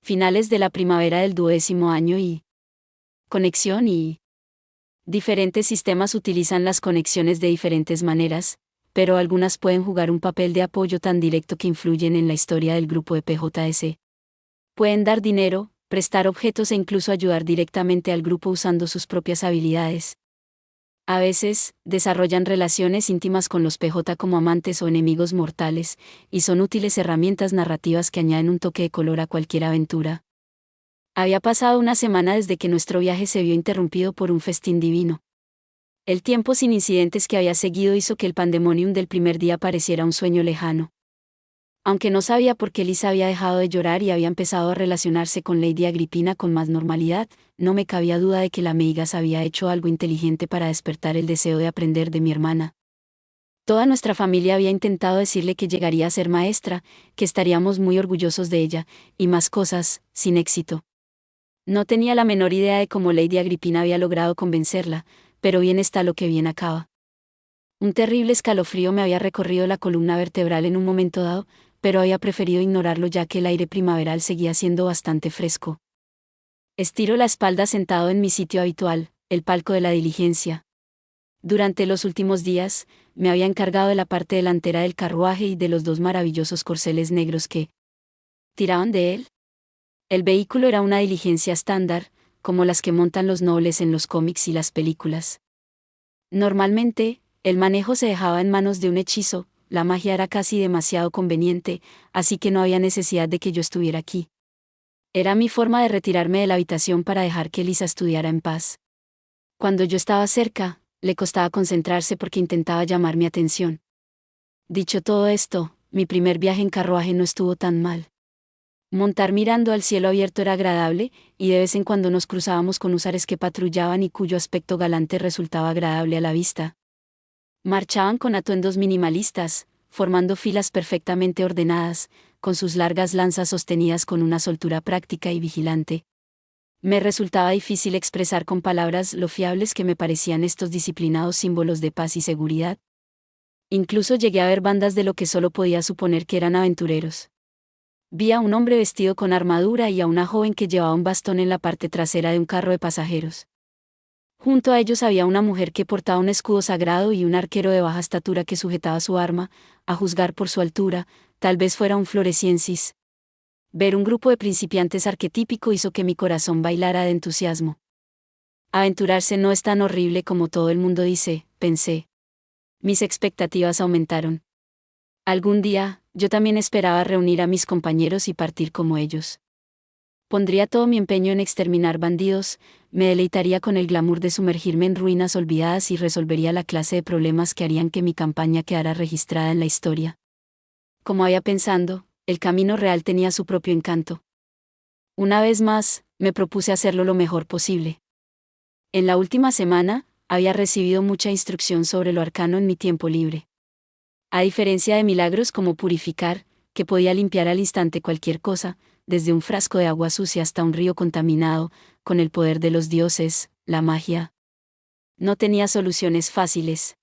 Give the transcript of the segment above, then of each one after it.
finales de la primavera del 12º año y conexión y diferentes sistemas utilizan las conexiones de diferentes maneras, pero algunas pueden jugar un papel de apoyo tan directo que influyen en la historia del grupo de PJS. Pueden dar dinero, prestar objetos e incluso ayudar directamente al grupo usando sus propias habilidades. A veces, desarrollan relaciones íntimas con los PJ como amantes o enemigos mortales, y son útiles herramientas narrativas que añaden un toque de color a cualquier aventura. Había pasado una semana desde que nuestro viaje se vio interrumpido por un festín divino. El tiempo sin incidentes que había seguido hizo que el pandemonium del primer día pareciera un sueño lejano. Aunque no sabía por qué Lisa había dejado de llorar y había empezado a relacionarse con Lady Agripina con más normalidad, no me cabía duda de que la Meigas había hecho algo inteligente para despertar el deseo de aprender de mi hermana. Toda nuestra familia había intentado decirle que llegaría a ser maestra, que estaríamos muy orgullosos de ella, y más cosas, sin éxito. No tenía la menor idea de cómo Lady Agripina había logrado convencerla, pero bien está lo que bien acaba. Un terrible escalofrío me había recorrido la columna vertebral en un momento dado, pero había preferido ignorarlo ya que el aire primaveral seguía siendo bastante fresco. Estiro la espalda sentado en mi sitio habitual, el palco de la diligencia. Durante los últimos días, me había encargado de la parte delantera del carruaje y de los dos maravillosos corceles negros que tiraban de él. El vehículo era una diligencia estándar, como las que montan los nobles en los cómics y las películas. Normalmente, el manejo se dejaba en manos de un hechizo, la magia era casi demasiado conveniente, así que no había necesidad de que yo estuviera aquí. Era mi forma de retirarme de la habitación para dejar que Lisa estudiara en paz. Cuando yo estaba cerca, le costaba concentrarse porque intentaba llamar mi atención. Dicho todo esto, mi primer viaje en carruaje no estuvo tan mal. Montar mirando al cielo abierto era agradable, y de vez en cuando nos cruzábamos con húsares que patrullaban y cuyo aspecto galante resultaba agradable a la vista. Marchaban con atuendos minimalistas, formando filas perfectamente ordenadas, con sus largas lanzas sostenidas con una soltura práctica y vigilante. Me resultaba difícil expresar con palabras lo fiables que me parecían estos disciplinados símbolos de paz y seguridad. Incluso llegué a ver bandas de lo que solo podía suponer que eran aventureros. Vi a un hombre vestido con armadura y a una joven que llevaba un bastón en la parte trasera de un carro de pasajeros. Junto a ellos había una mujer que portaba un escudo sagrado y un arquero de baja estatura que sujetaba su arma, a juzgar por su altura, tal vez fuera un floresiensis. Ver un grupo de principiantes arquetípico hizo que mi corazón bailara de entusiasmo. Aventurarse no es tan horrible como todo el mundo dice, pensé. Mis expectativas aumentaron. Algún día, yo también esperaba reunir a mis compañeros y partir como ellos. Pondría todo mi empeño en exterminar bandidos, me deleitaría con el glamour de sumergirme en ruinas olvidadas y resolvería la clase de problemas que harían que mi campaña quedara registrada en la historia. Como había pensando, el camino real tenía su propio encanto. Una vez más, me propuse hacerlo lo mejor posible. En la última semana, había recibido mucha instrucción sobre lo arcano en mi tiempo libre. A diferencia de milagros como purificar, que podía limpiar al instante cualquier cosa, desde un frasco de agua sucia hasta un río contaminado, con el poder de los dioses, la magia no tenía soluciones fáciles.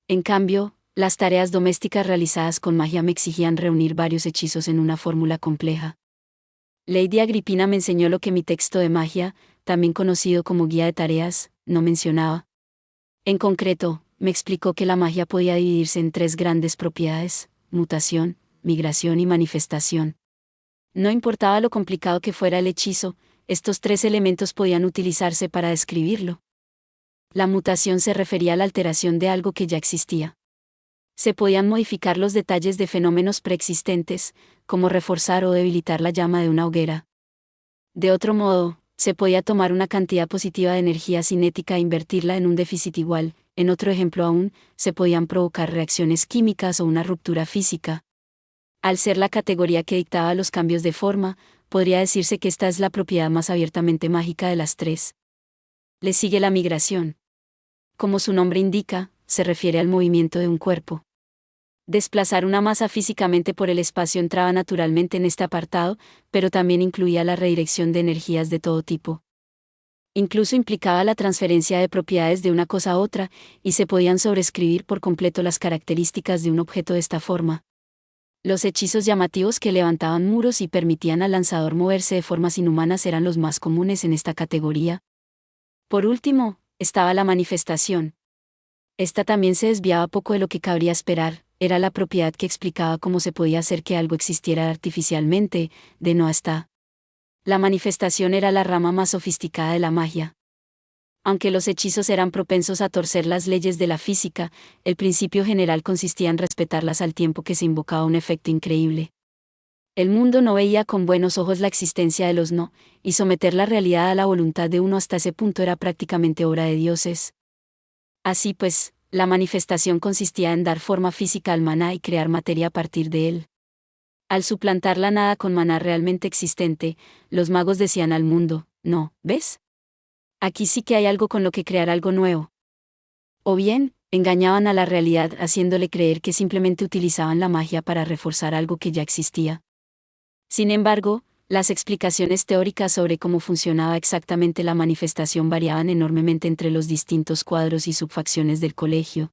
En cambio, las tareas domésticas realizadas con magia me exigían reunir varios hechizos en una fórmula compleja. Lady Agripina me enseñó lo que mi texto de magia, también conocido como guía de tareas, no mencionaba. En concreto, me explicó que la magia podía dividirse en 3 grandes propiedades: mutación, migración y manifestación. No importaba lo complicado que fuera el hechizo, estos 3 elementos podían utilizarse para describirlo. La mutación se refería a la alteración de algo que ya existía. Se podían modificar los detalles de fenómenos preexistentes, como reforzar o debilitar la llama de una hoguera. De otro modo, se podía tomar una cantidad positiva de energía cinética e invertirla en un déficit igual. En otro ejemplo aún, se podían provocar reacciones químicas o una ruptura física. Al ser la categoría que dictaba los cambios de forma, podría decirse que esta es la propiedad más abiertamente mágica de las 3. Le sigue la migración. Como su nombre indica, se refiere al movimiento de un cuerpo. Desplazar una masa físicamente por el espacio entraba naturalmente en este apartado, pero también incluía la redirección de energías de todo tipo. Incluso implicaba la transferencia de propiedades de una cosa a otra, y se podían sobreescribir por completo las características de un objeto de esta forma. Los hechizos llamativos que levantaban muros y permitían al lanzador moverse de formas inhumanas eran los más comunes en esta categoría. Por último, estaba la manifestación. Esta también se desviaba poco de lo que cabría esperar, era la propiedad que explicaba cómo se podía hacer que algo existiera artificialmente, de no hasta. La manifestación era la rama más sofisticada de la magia. Aunque los hechizos eran propensos a torcer las leyes de la física, el principio general consistía en respetarlas al tiempo que se invocaba un efecto increíble. El mundo no veía con buenos ojos la existencia de los no, y someter la realidad a la voluntad de uno hasta ese punto era prácticamente obra de dioses. Así pues, la manifestación consistía en dar forma física al maná y crear materia a partir de él. Al suplantar la nada con maná realmente existente, los magos decían al mundo, no, ¿ves? Aquí sí que hay algo con lo que crear algo nuevo. O bien, engañaban a la realidad haciéndole creer que simplemente utilizaban la magia para reforzar algo que ya existía. Sin embargo, las explicaciones teóricas sobre cómo funcionaba exactamente la manifestación variaban enormemente entre los distintos cuadros y subfacciones del colegio.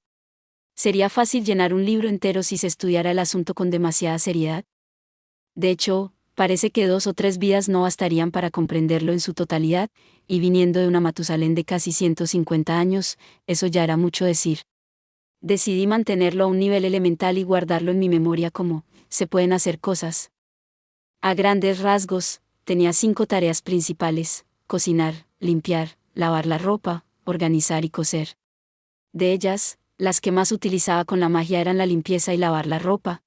¿Sería fácil llenar un libro entero si se estudiara el asunto con demasiada seriedad? De hecho, parece que 2 o 3 vidas no bastarían para comprenderlo en su totalidad, y viniendo de una Matusalén de casi 150 años, eso ya era mucho decir. Decidí mantenerlo a un nivel elemental y guardarlo en mi memoria como, se pueden hacer cosas. A grandes rasgos, tenía 5 tareas principales: cocinar, limpiar, lavar la ropa, organizar y coser. De ellas, las que más utilizaba con la magia eran la limpieza y lavar la ropa.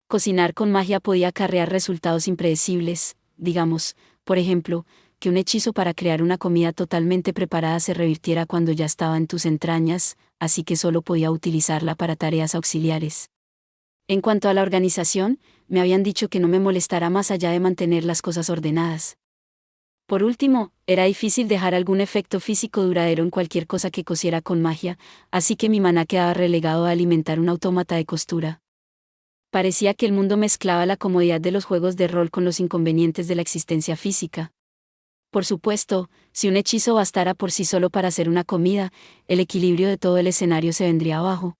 Cocinar con magia podía acarrear resultados impredecibles, digamos, por ejemplo, que un hechizo para crear una comida totalmente preparada se revirtiera cuando ya estaba en tus entrañas, así que solo podía utilizarla para tareas auxiliares. En cuanto a la organización, me habían dicho que no me molestara más allá de mantener las cosas ordenadas. Por último, era difícil dejar algún efecto físico duradero en cualquier cosa que cosiera con magia, así que mi maná quedaba relegado a alimentar un autómata de costura. Parecía que el mundo mezclaba la comodidad de los juegos de rol con los inconvenientes de la existencia física. Por supuesto, si un hechizo bastara por sí solo para hacer una comida, el equilibrio de todo el escenario se vendría abajo.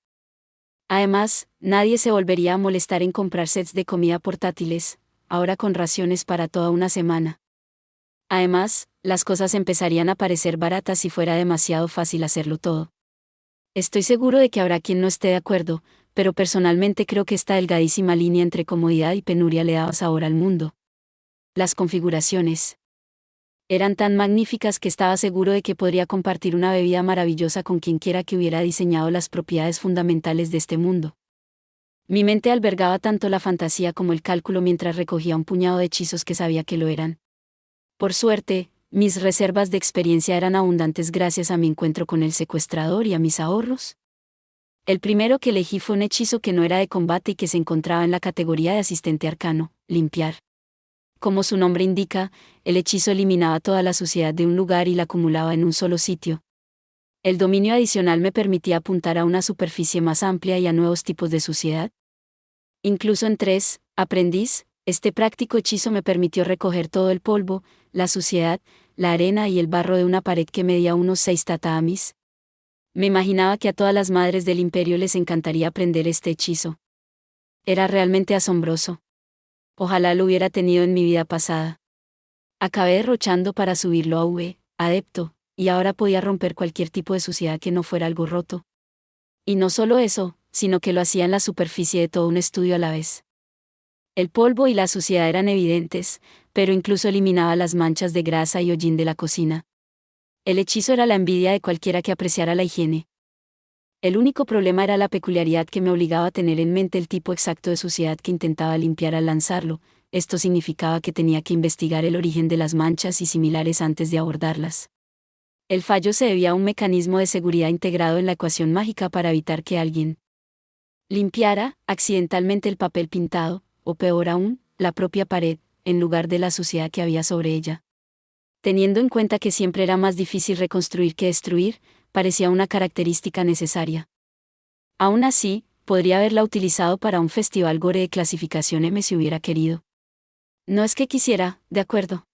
Además, nadie se volvería a molestar en comprar sets de comida portátiles, ahora con raciones para toda una semana. Además, las cosas empezarían a parecer baratas si fuera demasiado fácil hacerlo todo. Estoy seguro de que habrá quien no esté de acuerdo, pero personalmente creo que esta delgadísima línea entre comodidad y penuria le daba sabor al mundo. Las configuraciones eran tan magníficas que estaba seguro de que podría compartir una bebida maravillosa con quienquiera que hubiera diseñado las propiedades fundamentales de este mundo. Mi mente albergaba tanto la fantasía como el cálculo mientras recogía un puñado de hechizos que sabía que lo eran. Por suerte, mis reservas de experiencia eran abundantes gracias a mi encuentro con el secuestrador y a mis ahorros. El primero que elegí fue un hechizo que no era de combate y que se encontraba en la categoría de asistente arcano, limpiar. Como su nombre indica, el hechizo eliminaba toda la suciedad de un lugar y la acumulaba en un solo sitio. El dominio adicional me permitía apuntar a una superficie más amplia y a nuevos tipos de suciedad. Incluso en 3, aprendiz, este práctico hechizo me permitió recoger todo el polvo, la suciedad, la arena y el barro de una pared que medía unos 6 tatamis. Me imaginaba que a todas las madres del imperio les encantaría aprender este hechizo. Era realmente asombroso. Ojalá lo hubiera tenido en mi vida pasada. Acabé derrochando para subirlo a adepto, y ahora podía romper cualquier tipo de suciedad que no fuera algo roto. Y no solo eso, sino que lo hacía en la superficie de todo un estudio a la vez. El polvo y la suciedad eran evidentes, pero incluso eliminaba las manchas de grasa y hollín de la cocina. El hechizo era la envidia de cualquiera que apreciara la higiene. El único problema era la peculiaridad que me obligaba a tener en mente el tipo exacto de suciedad que intentaba limpiar al lanzarlo. Esto significaba que tenía que investigar el origen de las manchas y similares antes de abordarlas. El fallo se debía a un mecanismo de seguridad integrado en la ecuación mágica para evitar que alguien limpiara accidentalmente el papel pintado, o peor aún, la propia pared, en lugar de la suciedad que había sobre ella. Teniendo en cuenta que siempre era más difícil reconstruir que destruir, parecía una característica necesaria. Aún así, podría haberla utilizado para un festival gore de clasificación M si hubiera querido. No es que quisiera, de acuerdo.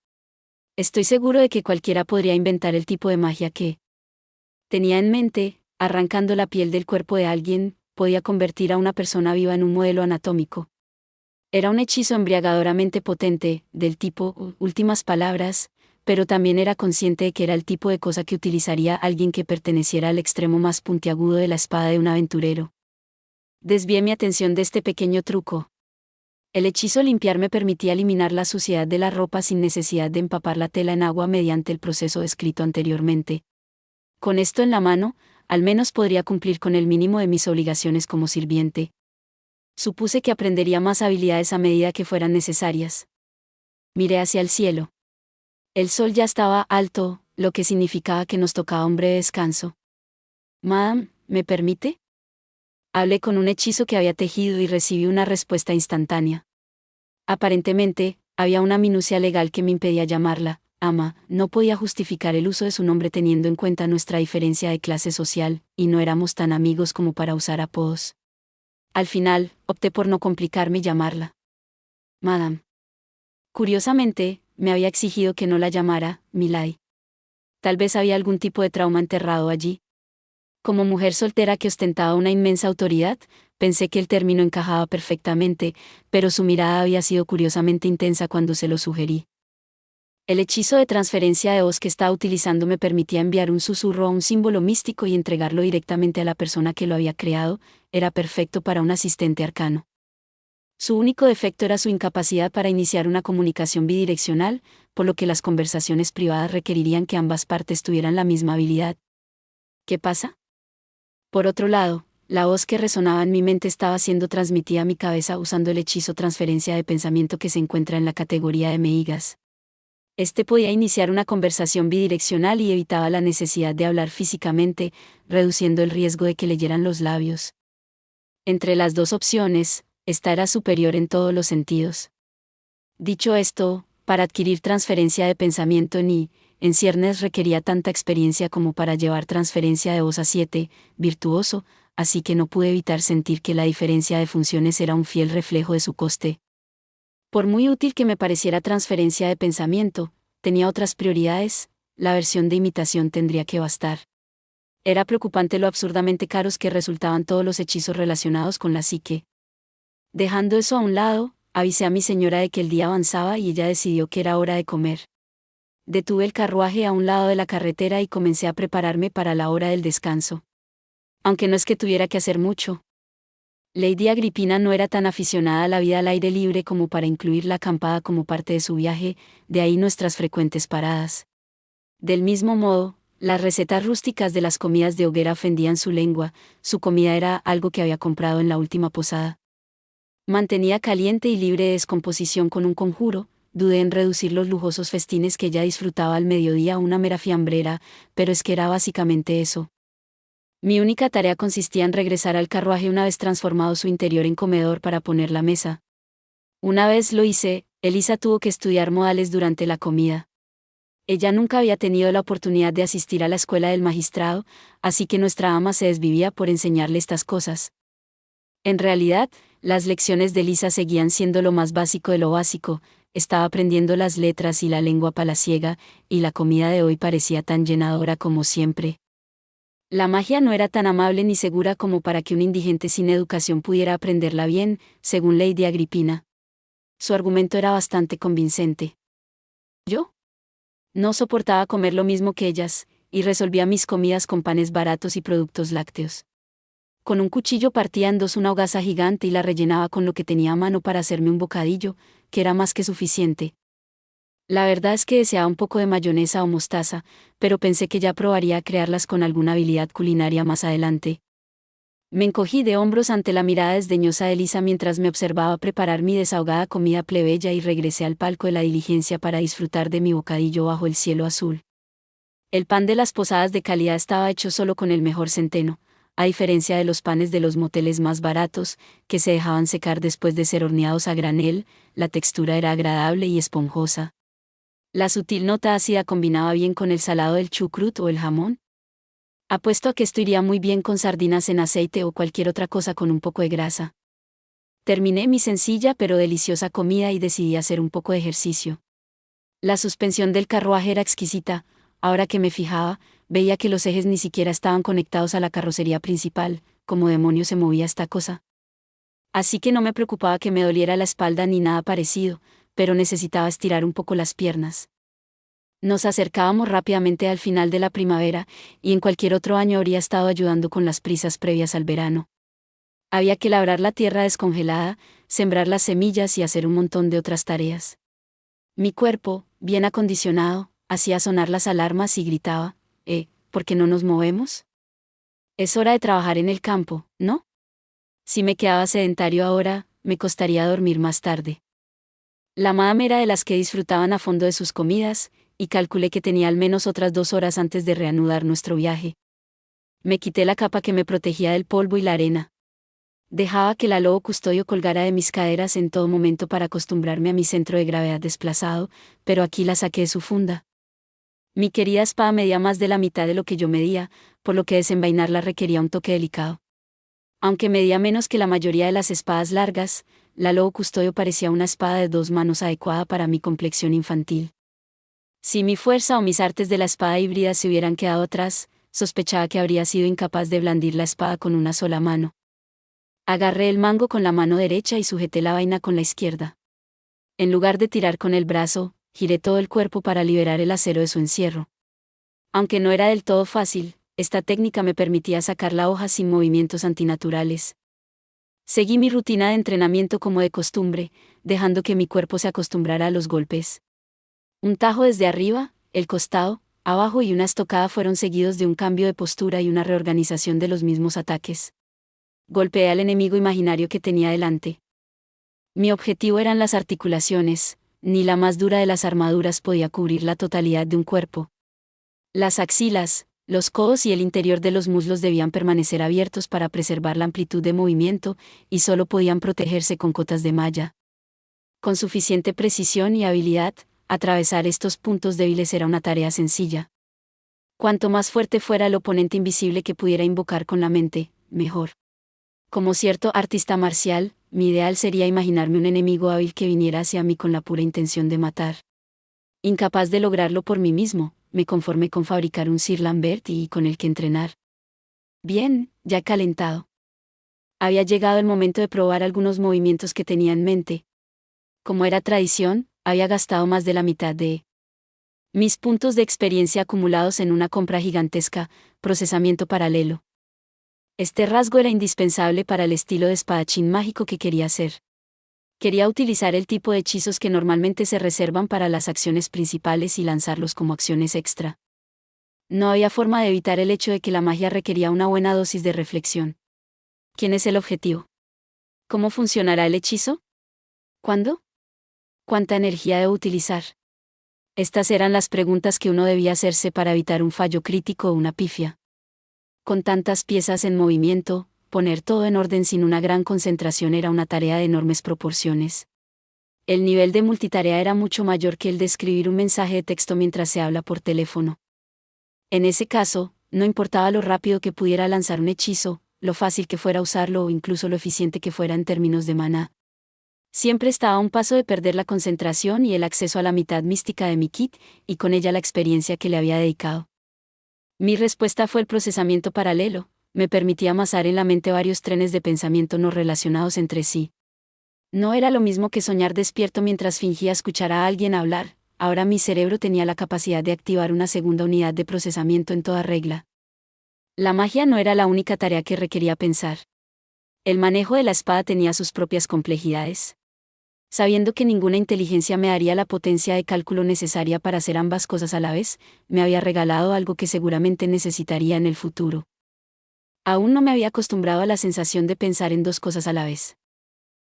Estoy seguro de que cualquiera podría inventar el tipo de magia que tenía en mente, arrancando la piel del cuerpo de alguien, podía convertir a una persona viva en un modelo anatómico. Era un hechizo embriagadoramente potente, del tipo últimas palabras, pero también era consciente de que era el tipo de cosa que utilizaría alguien que perteneciera al extremo más puntiagudo de la espada de un aventurero. Desvié mi atención de este pequeño truco. El hechizo limpiar me permitía eliminar la suciedad de la ropa sin necesidad de empapar la tela en agua mediante el proceso descrito anteriormente. Con esto en la mano, al menos podría cumplir con el mínimo de mis obligaciones como sirviente. Supuse que aprendería más habilidades a medida que fueran necesarias. Miré hacia el cielo. El sol ya estaba alto, lo que significaba que nos tocaba un breve descanso. «Madame, ¿me permite?». Hablé con un hechizo que había tejido y recibí una respuesta instantánea. Aparentemente, había una minucia legal que me impedía llamarla ama. No podía justificar el uso de su nombre teniendo en cuenta nuestra diferencia de clase social, y no éramos tan amigos como para usar apodos. Al final, opté por no complicarme y llamarla Madame. Curiosamente, me había exigido que no la llamara Milay. Tal vez había algún tipo de trauma enterrado allí. Como mujer soltera que ostentaba una inmensa autoridad, pensé que el término encajaba perfectamente, pero su mirada había sido curiosamente intensa cuando se lo sugerí. El hechizo de transferencia de voz que estaba utilizando me permitía enviar un susurro a un símbolo místico y entregarlo directamente a la persona que lo había creado. Era perfecto para un asistente arcano. Su único defecto era su incapacidad para iniciar una comunicación bidireccional, por lo que las conversaciones privadas requerirían que ambas partes tuvieran la misma habilidad. ¿Qué pasa? Por otro lado, la voz que resonaba en mi mente estaba siendo transmitida a mi cabeza usando el hechizo transferencia de pensamiento que se encuentra en la categoría de Meigas. Este podía iniciar una conversación bidireccional y evitaba la necesidad de hablar físicamente, reduciendo el riesgo de que leyeran los labios. Entre las dos opciones, esta era superior en todos los sentidos. Dicho esto, para adquirir transferencia de pensamiento en ciernes requería tanta experiencia como para llevar transferencia de voz a 7, virtuoso, así que no pude evitar sentir que la diferencia de funciones era un fiel reflejo de su coste. Por muy útil que me pareciera transferencia de pensamiento, tenía otras prioridades. La versión de imitación tendría que bastar. Era preocupante lo absurdamente caros que resultaban todos los hechizos relacionados con la psique. Dejando eso a un lado, avisé a mi señora de que el día avanzaba y ella decidió que era hora de comer. Detuve el carruaje a un lado de la carretera y comencé a prepararme para la hora del descanso. Aunque no es que tuviera que hacer mucho. Lady Agripina no era tan aficionada a la vida al aire libre como para incluir la acampada como parte de su viaje, de ahí nuestras frecuentes paradas. Del mismo modo, las recetas rústicas de las comidas de hoguera ofendían su lengua. Su comida era algo que había comprado en la última posada. Mantenía caliente y libre de descomposición con un conjuro. Dudé en reducir los lujosos festines que ella disfrutaba al mediodía a una mera fiambrera, pero es que era básicamente eso. Mi única tarea consistía en regresar al carruaje una vez transformado su interior en comedor para poner la mesa. Una vez lo hice, Elisa tuvo que estudiar modales durante la comida. Ella nunca había tenido la oportunidad de asistir a la escuela del magistrado, así que nuestra ama se desvivía por enseñarle estas cosas. En realidad, las lecciones de Elisa seguían siendo lo más básico de lo básico. Estaba aprendiendo las letras y la lengua palaciega, y la comida de hoy parecía tan llenadora como siempre. La magia no era tan amable ni segura como para que un indigente sin educación pudiera aprenderla bien, según Lady Agripina. Su argumento era bastante convincente. ¿Yo? No soportaba comer lo mismo que ellas, y resolvía mis comidas con panes baratos y productos lácteos. Con un cuchillo partía en dos una hogaza gigante y la rellenaba con lo que tenía a mano para hacerme un bocadillo, que era más que suficiente. La verdad es que deseaba un poco de mayonesa o mostaza, pero pensé que ya probaría a crearlas con alguna habilidad culinaria más adelante. Me encogí de hombros ante la mirada desdeñosa de Elisa mientras me observaba preparar mi desahogada comida plebeya y regresé al palco de la diligencia para disfrutar de mi bocadillo bajo el cielo azul. El pan de las posadas de calidad estaba hecho solo con el mejor centeno, a diferencia de los panes de los moteles más baratos, que se dejaban secar después de ser horneados a granel. La textura era agradable y esponjosa. La sutil nota ácida combinaba bien con el salado del chucrut o el jamón. Apuesto a que esto iría muy bien con sardinas en aceite o cualquier otra cosa con un poco de grasa. Terminé mi sencilla pero deliciosa comida y decidí hacer un poco de ejercicio. La suspensión del carruaje era exquisita. Ahora que me fijaba, veía que los ejes ni siquiera estaban conectados a la carrocería principal. ¿Cómo demonios se movía esta cosa? Así que no me preocupaba que me doliera la espalda ni nada parecido, pero necesitaba estirar un poco las piernas. Nos acercábamos rápidamente al final de la primavera, y en cualquier otro año habría estado ayudando con las prisas previas al verano. Había que labrar la tierra descongelada, sembrar las semillas y hacer un montón de otras tareas. Mi cuerpo, bien acondicionado, hacía sonar las alarmas y gritaba, ¿por qué no nos movemos? Es hora de trabajar en el campo, ¿no? Si me quedaba sedentario ahora, me costaría dormir más tarde. La madame era de las que disfrutaban a fondo de sus comidas, y calculé que tenía al menos otras 2 horas antes de reanudar nuestro viaje. Me quité la capa que me protegía del polvo y la arena. Dejaba que el lobo custodio colgara de mis caderas en todo momento para acostumbrarme a mi centro de gravedad desplazado, pero aquí la saqué de su funda. Mi querida espada medía más de la mitad de lo que yo medía, por lo que desenvainarla requería un toque delicado. Aunque medía menos que la mayoría de las espadas largas, la lobo custodio parecía una espada de 2 manos adecuada para mi complexión infantil. Si mi fuerza o mis artes de la espada híbrida se hubieran quedado atrás, sospechaba que habría sido incapaz de blandir la espada con una sola mano. Agarré el mango con la mano derecha y sujeté la vaina con la izquierda. En lugar de tirar con el brazo, giré todo el cuerpo para liberar el acero de su encierro. Aunque no era del todo fácil, esta técnica me permitía sacar la hoja sin movimientos antinaturales. Seguí mi rutina de entrenamiento como de costumbre, dejando que mi cuerpo se acostumbrara a los golpes. Un tajo desde arriba, el costado, abajo y una estocada fueron seguidos de un cambio de postura y una reorganización de los mismos ataques. Golpeé al enemigo imaginario que tenía delante. Mi objetivo eran las articulaciones, ni la más dura de las armaduras podía cubrir la totalidad de un cuerpo. Las axilas, los codos y el interior de los muslos debían permanecer abiertos para preservar la amplitud de movimiento, y solo podían protegerse con cotas de malla. Con suficiente precisión y habilidad, atravesar estos puntos débiles era una tarea sencilla. Cuanto más fuerte fuera el oponente invisible que pudiera invocar con la mente, mejor. Como cierto artista marcial, mi ideal sería imaginarme un enemigo hábil que viniera hacia mí con la pura intención de matar. Incapaz de lograrlo por mí mismo, me conformé con fabricar un Sir Lambert y con el que entrenar. Bien, ya calentado. Había llegado el momento de probar algunos movimientos que tenía en mente. Como era tradición, había gastado más de la mitad de mis puntos de experiencia acumulados en una compra gigantesca, procesamiento paralelo. Este rasgo era indispensable para el estilo de espadachín mágico que quería hacer. Quería utilizar el tipo de hechizos que normalmente se reservan para las acciones principales y lanzarlos como acciones extra. No había forma de evitar el hecho de que la magia requería una buena dosis de reflexión. ¿Quién es el objetivo? ¿Cómo funcionará el hechizo? ¿Cuándo? ¿Cuánta energía debo utilizar? Estas eran las preguntas que uno debía hacerse para evitar un fallo crítico o una pifia. Con tantas piezas en movimiento, poner todo en orden sin una gran concentración era una tarea de enormes proporciones. El nivel de multitarea era mucho mayor que el de escribir un mensaje de texto mientras se habla por teléfono. En ese caso, no importaba lo rápido que pudiera lanzar un hechizo, lo fácil que fuera usarlo o incluso lo eficiente que fuera en términos de maná. Siempre estaba a un paso de perder la concentración y el acceso a la mitad mística de mi kit, y con ella la experiencia que le había dedicado. Mi respuesta fue el procesamiento paralelo. Me permitía amasar en la mente varios trenes de pensamiento no relacionados entre sí. No era lo mismo que soñar despierto mientras fingía escuchar a alguien hablar, ahora mi cerebro tenía la capacidad de activar una segunda unidad de procesamiento en toda regla. La magia no era la única tarea que requería pensar. El manejo de la espada tenía sus propias complejidades. Sabiendo que ninguna inteligencia me daría la potencia de cálculo necesaria para hacer ambas cosas a la vez, me había regalado algo que seguramente necesitaría en el futuro. Aún no me había acostumbrado a la sensación de pensar en dos cosas a la vez.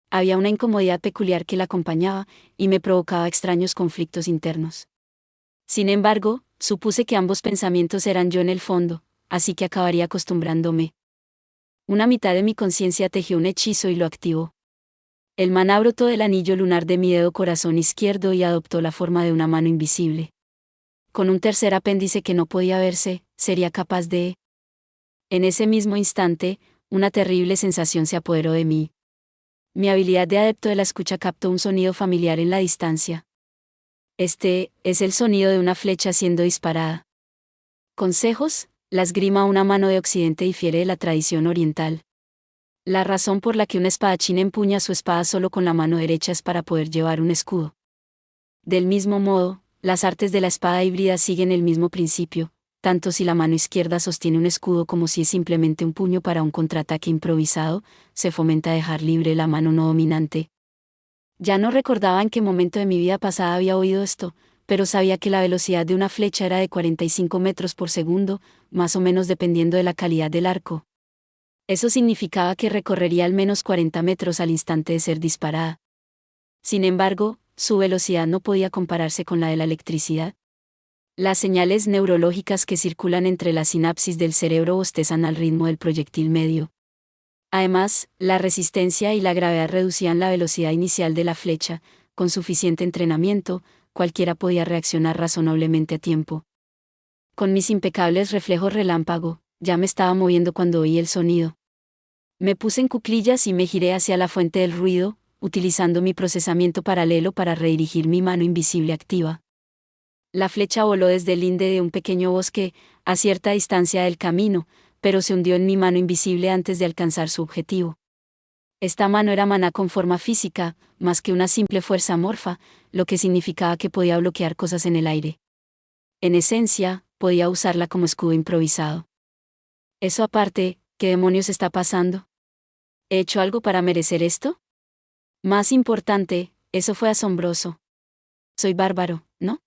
Había una incomodidad peculiar que la acompañaba, y me provocaba extraños conflictos internos. Sin embargo, supuse que ambos pensamientos eran yo en el fondo, así que acabaría acostumbrándome. Una mitad de mi conciencia tejió un hechizo y lo activó. El maná brotó del anillo lunar de mi dedo corazón izquierdo y adoptó la forma de una mano invisible. Con un tercer apéndice que no podía verse, sería capaz de... En ese mismo instante, una terrible sensación se apoderó de mí. Mi habilidad de adepto de la escucha captó un sonido familiar en la distancia. Este es el sonido de una flecha siendo disparada. Consejos: la esgrima a una mano de occidente difiere de la tradición oriental. La razón por la que un espadachín empuña su espada solo con la mano derecha es para poder llevar un escudo. Del mismo modo, las artes de la espada híbrida siguen el mismo principio, tanto si la mano izquierda sostiene un escudo como si es simplemente un puño para un contraataque improvisado, se fomenta dejar libre la mano no dominante. Ya no recordaba en qué momento de mi vida pasada había oído esto, pero sabía que la velocidad de una flecha era de 45 metros por segundo, más o menos dependiendo de la calidad del arco. Eso significaba que recorrería al menos 40 metros al instante de ser disparada. Sin embargo, su velocidad no podía compararse con la de la electricidad. Las señales neurológicas que circulan entre las sinapsis del cerebro bostezan al ritmo del proyectil medio. Además, la resistencia y la gravedad reducían la velocidad inicial de la flecha. Con suficiente entrenamiento, cualquiera podía reaccionar razonablemente a tiempo. Con mis impecables reflejos relámpago, ya me estaba moviendo cuando oí el sonido. Me puse en cuclillas y me giré hacia la fuente del ruido, utilizando mi procesamiento paralelo para redirigir mi mano invisible activa. La flecha voló desde el linde de un pequeño bosque, a cierta distancia del camino, pero se hundió en mi mano invisible antes de alcanzar su objetivo. Esta mano era maná con forma física, más que una simple fuerza amorfa, lo que significaba que podía bloquear cosas en el aire. En esencia, podía usarla como escudo improvisado. Eso aparte, ¿qué demonios está pasando? ¿He hecho algo para merecer esto? Más importante, eso fue asombroso. Soy bárbaro, ¿no?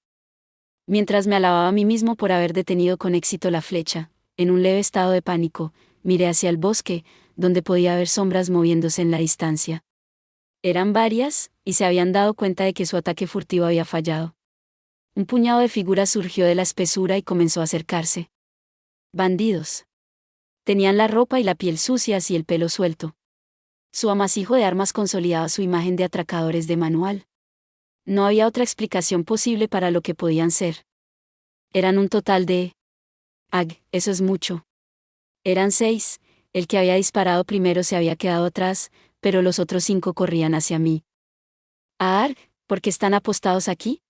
Mientras me alababa a mí mismo por haber detenido con éxito la flecha, en un leve estado de pánico, miré hacia el bosque, donde podía ver sombras moviéndose en la distancia. Eran varias, y se habían dado cuenta de que su ataque furtivo había fallado. Un puñado de figuras surgió de la espesura y comenzó a acercarse. Bandidos. Tenían la ropa y la piel sucias y el pelo suelto. Su amasijo de armas consolidaba su imagen de atracadores de manual. No había otra explicación posible para lo que podían ser. Eran un total de... eso es mucho. Eran 6, el que había disparado primero se había quedado atrás, pero los otros 5 corrían hacia mí. ¿Por qué están apostados aquí?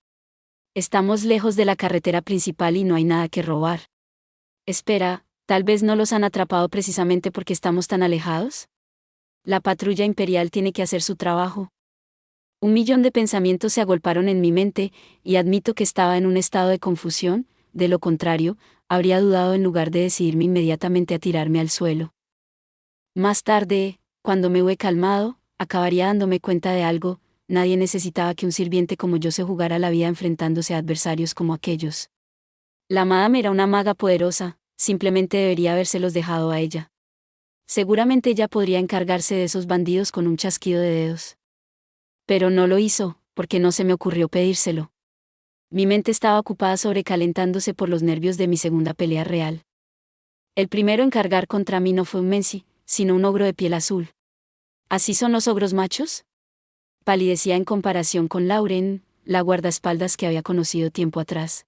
Estamos lejos de la carretera principal y no hay nada que robar. Espera, ¿tal vez no los han atrapado precisamente porque estamos tan alejados? La patrulla imperial tiene que hacer su trabajo. 1.000.000 de pensamientos se agolparon en mi mente, y admito que estaba en un estado de confusión. De lo contrario, habría dudado en lugar de decidirme inmediatamente a tirarme al suelo. Más tarde, cuando me hube calmado, acabaría dándome cuenta de algo: nadie necesitaba que un sirviente como yo se jugara la vida enfrentándose a adversarios como aquellos. La madame era una maga poderosa, simplemente debería habérselos dejado a ella. Seguramente ella podría encargarse de esos bandidos con un chasquido de dedos. Pero no lo hizo, porque no se me ocurrió pedírselo. Mi mente estaba ocupada sobrecalentándose por los nervios de mi segunda pelea real. El primero en cargar contra mí no fue un menci, sino un ogro de piel azul. ¿Así son los ogros machos? Palidecía en comparación con Lauren, la guardaespaldas que había conocido tiempo atrás.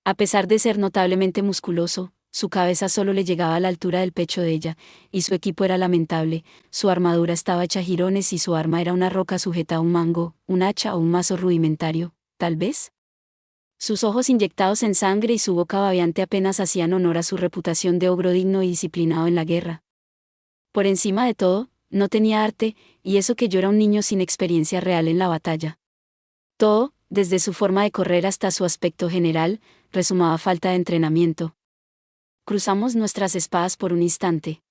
A pesar de ser notablemente musculoso, su cabeza solo le llegaba a la altura del pecho de ella, y su equipo era lamentable. Su armadura estaba hecha jirones y su arma era una roca sujeta a un mango, un hacha o un mazo rudimentario, tal vez. Sus ojos inyectados en sangre y su boca babeante apenas hacían honor a su reputación de ogro digno y disciplinado en la guerra. Por encima de todo, no tenía arte, y eso que yo era un niño sin experiencia real en la batalla. Todo, desde su forma de correr hasta su aspecto general, resumaba falta de entrenamiento. Cruzamos nuestras espadas por un instante.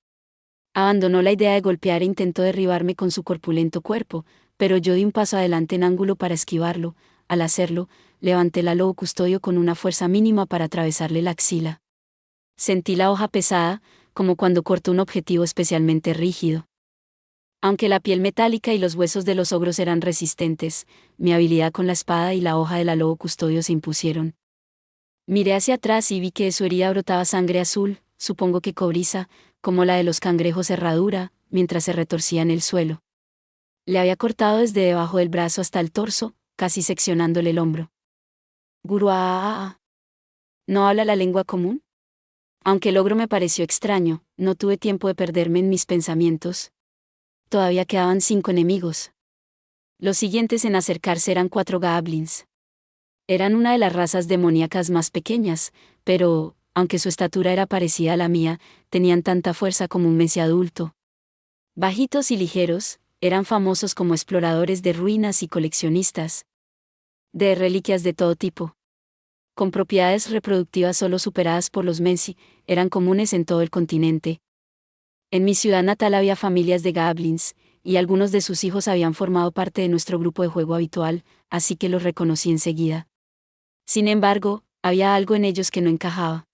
Abandonó la idea de golpear e intentó derribarme con su corpulento cuerpo, pero yo di un paso adelante en ángulo para esquivarlo. Al hacerlo, levanté el lobo custodio con una fuerza mínima para atravesarle la axila. Sentí la hoja pesada, como cuando corto un objetivo especialmente rígido. Aunque la piel metálica y los huesos de los ogros eran resistentes, mi habilidad con la espada y la hoja del lobo custodio se impusieron. Miré hacia atrás y vi que de su herida brotaba sangre azul, supongo que cobriza, como la de los cangrejos herradura, mientras se retorcía en el suelo. Le había cortado desde debajo del brazo hasta el torso, casi seccionándole el hombro. Guruaa. ¿No habla la lengua común? Aunque el ogro me pareció extraño, no tuve tiempo de perderme en mis pensamientos. Todavía quedaban 5 enemigos. Los siguientes en acercarse eran 4 goblins. Eran una de las razas demoníacas más pequeñas, pero, aunque su estatura era parecida a la mía, tenían tanta fuerza como un menci adulto. Bajitos y ligeros, eran famosos como exploradores de ruinas y coleccionistas de reliquias de todo tipo. Con propiedades reproductivas solo superadas por los Menzi, eran comunes en todo el continente. En mi ciudad natal había familias de goblins, y algunos de sus hijos habían formado parte de nuestro grupo de juego habitual, así que los reconocí enseguida. Sin embargo, había algo en ellos que no encajaba.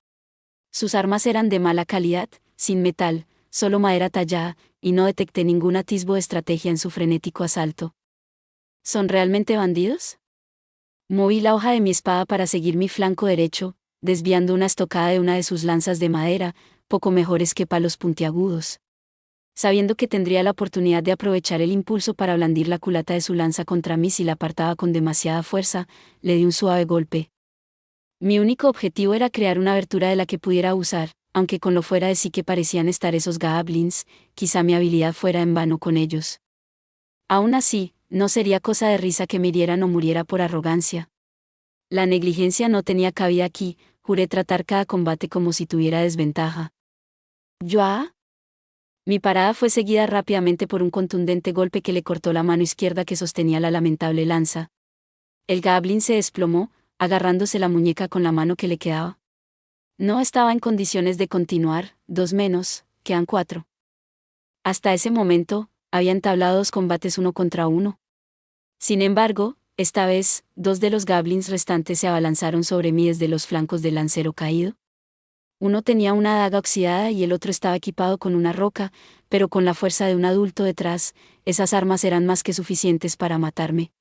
Sus armas eran de mala calidad, sin metal, solo madera tallada, y no detecté ningún atisbo de estrategia en su frenético asalto. ¿Son realmente bandidos? Moví la hoja de mi espada para seguir mi flanco derecho, desviando una estocada de una de sus lanzas de madera, poco mejores que palos puntiagudos. Sabiendo que tendría la oportunidad de aprovechar el impulso para blandir la culata de su lanza contra mí si la apartaba con demasiada fuerza, le di un suave golpe. Mi único objetivo era crear una abertura de la que pudiera abusar, aunque con lo fuera de sí que parecían estar esos goblins, quizá mi habilidad fuera en vano con ellos. Aún así, no sería cosa de risa que me hirieran o muriera por arrogancia. La negligencia no tenía cabida aquí, juré tratar cada combate como si tuviera desventaja. ¿Yo? Mi parada fue seguida rápidamente por un contundente golpe que le cortó la mano izquierda que sostenía la lamentable lanza. El goblin se desplomó, agarrándose la muñeca con la mano que le quedaba. No estaba en condiciones de continuar, 2 menos, quedan 4. Hasta ese momento, había entablado 2 combates 1 contra 1. Sin embargo, esta vez, 2 de los goblins restantes se abalanzaron sobre mí desde los flancos del lancero caído. Uno tenía una daga oxidada y el otro estaba equipado con una roca, pero con la fuerza de un adulto detrás, esas armas eran más que suficientes para matarme.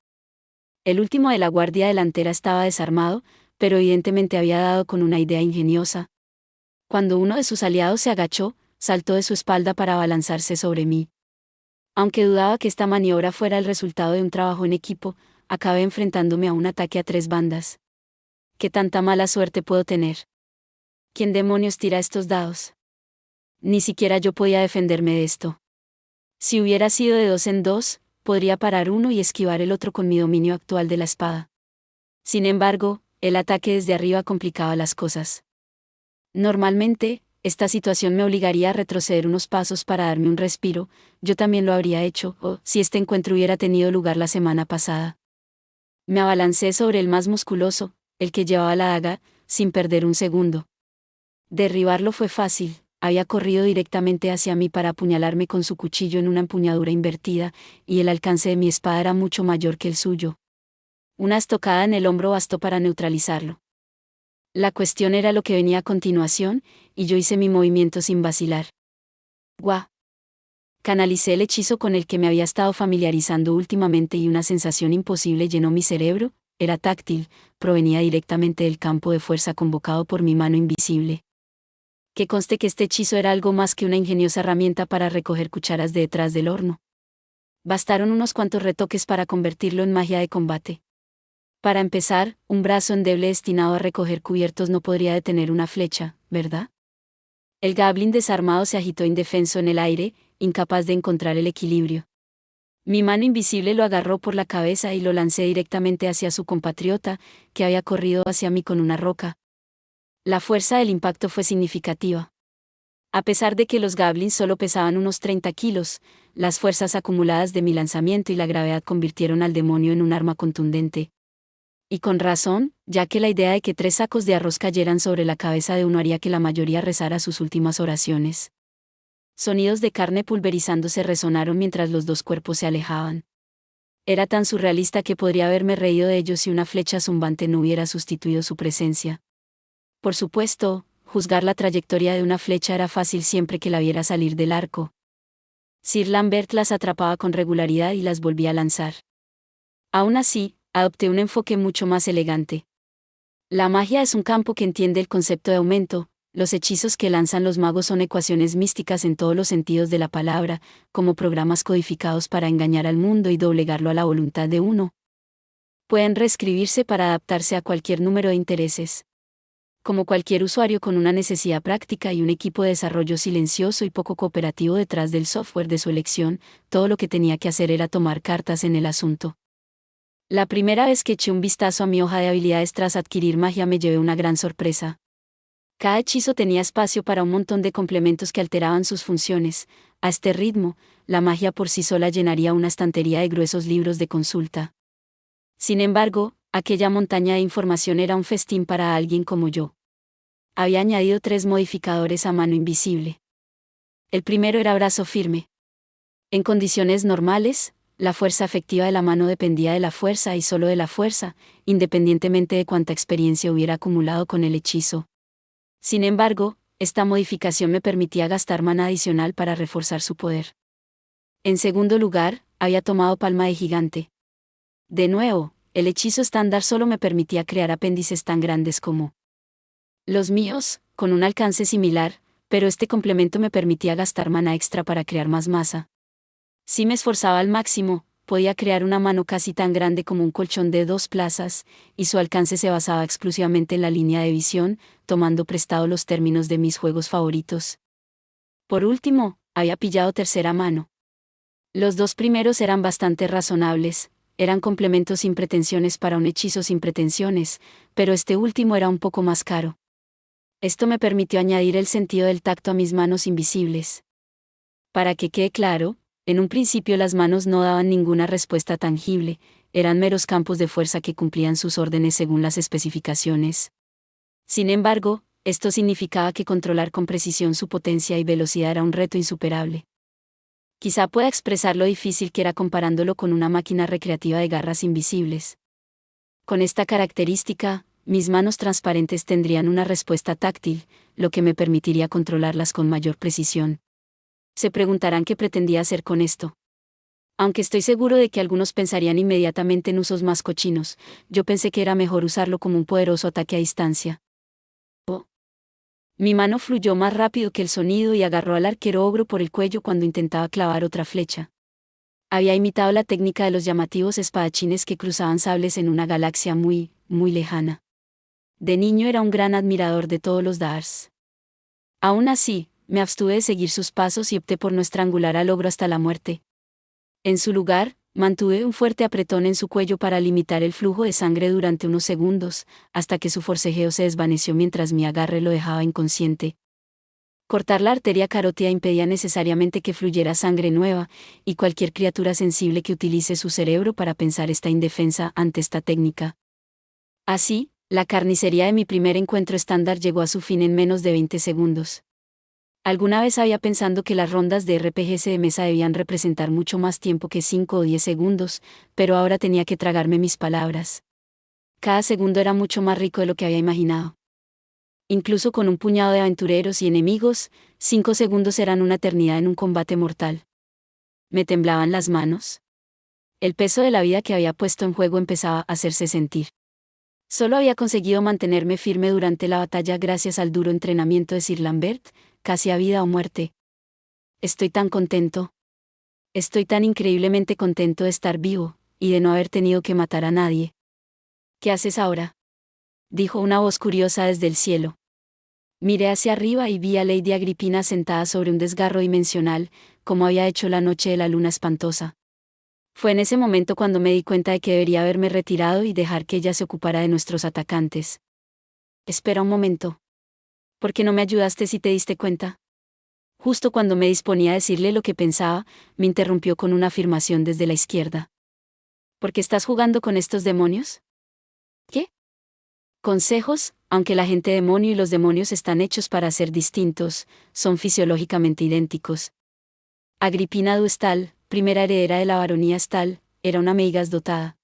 El último de la guardia delantera estaba desarmado, pero evidentemente había dado con una idea ingeniosa. Cuando uno de sus aliados se agachó, saltó de su espalda para abalanzarse sobre mí. Aunque dudaba que esta maniobra fuera el resultado de un trabajo en equipo, acabé enfrentándome a un ataque a 3 bandas. ¿Qué tanta mala suerte puedo tener? ¿Quién demonios tira estos dados? Ni siquiera yo podía defenderme de esto. Si hubiera sido de 2 en 2, podría parar uno y esquivar el otro con mi dominio actual de la espada. Sin embargo, el ataque desde arriba complicaba las cosas. Normalmente, esta situación me obligaría a retroceder unos pasos para darme un respiro, yo también lo habría hecho, si este encuentro hubiera tenido lugar la semana pasada. Me abalancé sobre el más musculoso, el que llevaba la daga, sin perder un segundo. Derribarlo fue fácil, había corrido directamente hacia mí para apuñalarme con su cuchillo en una empuñadura invertida, y el alcance de mi espada era mucho mayor que el suyo. Una estocada en el hombro bastó para neutralizarlo. La cuestión era lo que venía a continuación, y yo hice mi movimiento sin vacilar. ¡Guau! Canalicé el hechizo con el que me había estado familiarizando últimamente y una sensación imposible llenó mi cerebro, era táctil, provenía directamente del campo de fuerza convocado por mi mano invisible. Que conste que este hechizo era algo más que una ingeniosa herramienta para recoger cucharas de detrás del horno. Bastaron unos cuantos retoques para convertirlo en magia de combate. Para empezar, un brazo endeble destinado a recoger cubiertos no podría detener una flecha, ¿verdad? El goblin desarmado se agitó indefenso en el aire, incapaz de encontrar el equilibrio. Mi mano invisible lo agarró por la cabeza y lo lancé directamente hacia su compatriota, que había corrido hacia mí con una roca. La fuerza del impacto fue significativa. A pesar de que los goblins solo pesaban unos 30 kilos, las fuerzas acumuladas de mi lanzamiento y la gravedad convirtieron al demonio en un arma contundente. Y con razón, ya que la idea de que 3 sacos de arroz cayeran sobre la cabeza de uno haría que la mayoría rezara sus últimas oraciones. Sonidos de carne pulverizándose resonaron mientras los 2 cuerpos se alejaban. Era tan surrealista que podría haberme reído de ellos si una flecha zumbante no hubiera sustituido su presencia. Por supuesto, juzgar la trayectoria de una flecha era fácil siempre que la viera salir del arco. Sir Lambert las atrapaba con regularidad y las volvía a lanzar. Aún así, adopté un enfoque mucho más elegante. La magia es un campo que entiende el concepto de aumento, los hechizos que lanzan los magos son ecuaciones místicas en todos los sentidos de la palabra, como programas codificados para engañar al mundo y doblegarlo a la voluntad de uno. Pueden reescribirse para adaptarse a cualquier número de intereses. Como cualquier usuario con una necesidad práctica y un equipo de desarrollo silencioso y poco cooperativo detrás del software de su elección, todo lo que tenía que hacer era tomar cartas en el asunto. La primera vez que eché un vistazo a mi hoja de habilidades tras adquirir magia me llevé una gran sorpresa. Cada hechizo tenía espacio para un montón de complementos que alteraban sus funciones. A este ritmo, la magia por sí sola llenaría una estantería de gruesos libros de consulta. Sin embargo, aquella montaña de información era un festín para alguien como yo. Había añadido 3 modificadores a mano invisible. El primero era brazo firme. En condiciones normales, la fuerza efectiva de la mano dependía de la fuerza y solo de la fuerza, independientemente de cuánta experiencia hubiera acumulado con el hechizo. Sin embargo, esta modificación me permitía gastar mana adicional para reforzar su poder. En segundo lugar, había tomado palma de gigante. De nuevo, el hechizo estándar solo me permitía crear apéndices tan grandes como los míos, con un alcance similar, pero este complemento me permitía gastar mana extra para crear más masa. Si me esforzaba al máximo, podía crear una mano casi tan grande como un colchón de 2 plazas, y su alcance se basaba exclusivamente en la línea de visión, tomando prestado los términos de mis juegos favoritos. Por último, había pillado tercera mano. Los 2 primeros eran bastante razonables, eran complementos sin pretensiones para un hechizo sin pretensiones, pero este último era un poco más caro. Esto me permitió añadir el sentido del tacto a mis manos invisibles. Para que quede claro, en un principio las manos no daban ninguna respuesta tangible, eran meros campos de fuerza que cumplían sus órdenes según las especificaciones. Sin embargo, esto significaba que controlar con precisión su potencia y velocidad era un reto insuperable. Quizá pueda expresar lo difícil que era comparándolo con una máquina recreativa de garras invisibles. Con esta característica, mis manos transparentes tendrían una respuesta táctil, lo que me permitiría controlarlas con mayor precisión. Se preguntarán qué pretendía hacer con esto. Aunque estoy seguro de que algunos pensarían inmediatamente en usos más cochinos, yo pensé que era mejor usarlo como un poderoso ataque a distancia. Oh. Mi mano fluyó más rápido que el sonido y agarró al arquero ogro por el cuello cuando intentaba clavar otra flecha. Había imitado la técnica de los llamativos espadachines que cruzaban sables en una galaxia muy, muy lejana. De niño era un gran admirador de todos los Dars. Aún así, me abstuve de seguir sus pasos y opté por no estrangular al ogro hasta la muerte. En su lugar, mantuve un fuerte apretón en su cuello para limitar el flujo de sangre durante unos segundos, hasta que su forcejeo se desvaneció mientras mi agarre lo dejaba inconsciente. Cortar la arteria carótida impedía necesariamente que fluyera sangre nueva, y cualquier criatura sensible que utilice su cerebro para pensar está indefensa ante esta técnica. Así, la carnicería de mi primer encuentro estándar llegó a su fin en menos de 20 segundos. Alguna vez había pensado que las rondas de RPGs de mesa debían representar mucho más tiempo que 5 o 10 segundos, pero ahora tenía que tragarme mis palabras. Cada segundo era mucho más rico de lo que había imaginado. Incluso con un puñado de aventureros y enemigos, 5 segundos eran una eternidad en un combate mortal. Me temblaban las manos. El peso de la vida que había puesto en juego empezaba a hacerse sentir. Solo había conseguido mantenerme firme durante la batalla gracias al duro entrenamiento de Sir Lambert, casi a vida o muerte. Estoy tan contento. Estoy tan increíblemente contento de estar vivo, y de no haber tenido que matar a nadie. ¿Qué haces ahora?, dijo una voz curiosa desde el cielo. Miré hacia arriba y vi a Lady Agripina sentada sobre un desgarro dimensional, como había hecho la noche de la luna espantosa. Fue en ese momento cuando me di cuenta de que debería haberme retirado y dejar que ella se ocupara de nuestros atacantes. Espera un momento. ¿Por qué no me ayudaste si te diste cuenta? Justo cuando me disponía a decirle lo que pensaba, me interrumpió con una afirmación desde la izquierda. ¿Por qué estás jugando con estos demonios? ¿Qué? Consejos, aunque la gente demonio y los demonios están hechos para ser distintos, son fisiológicamente idénticos. Agripina Duestal, primera heredera de la baronía Stal, era una meigas dotada.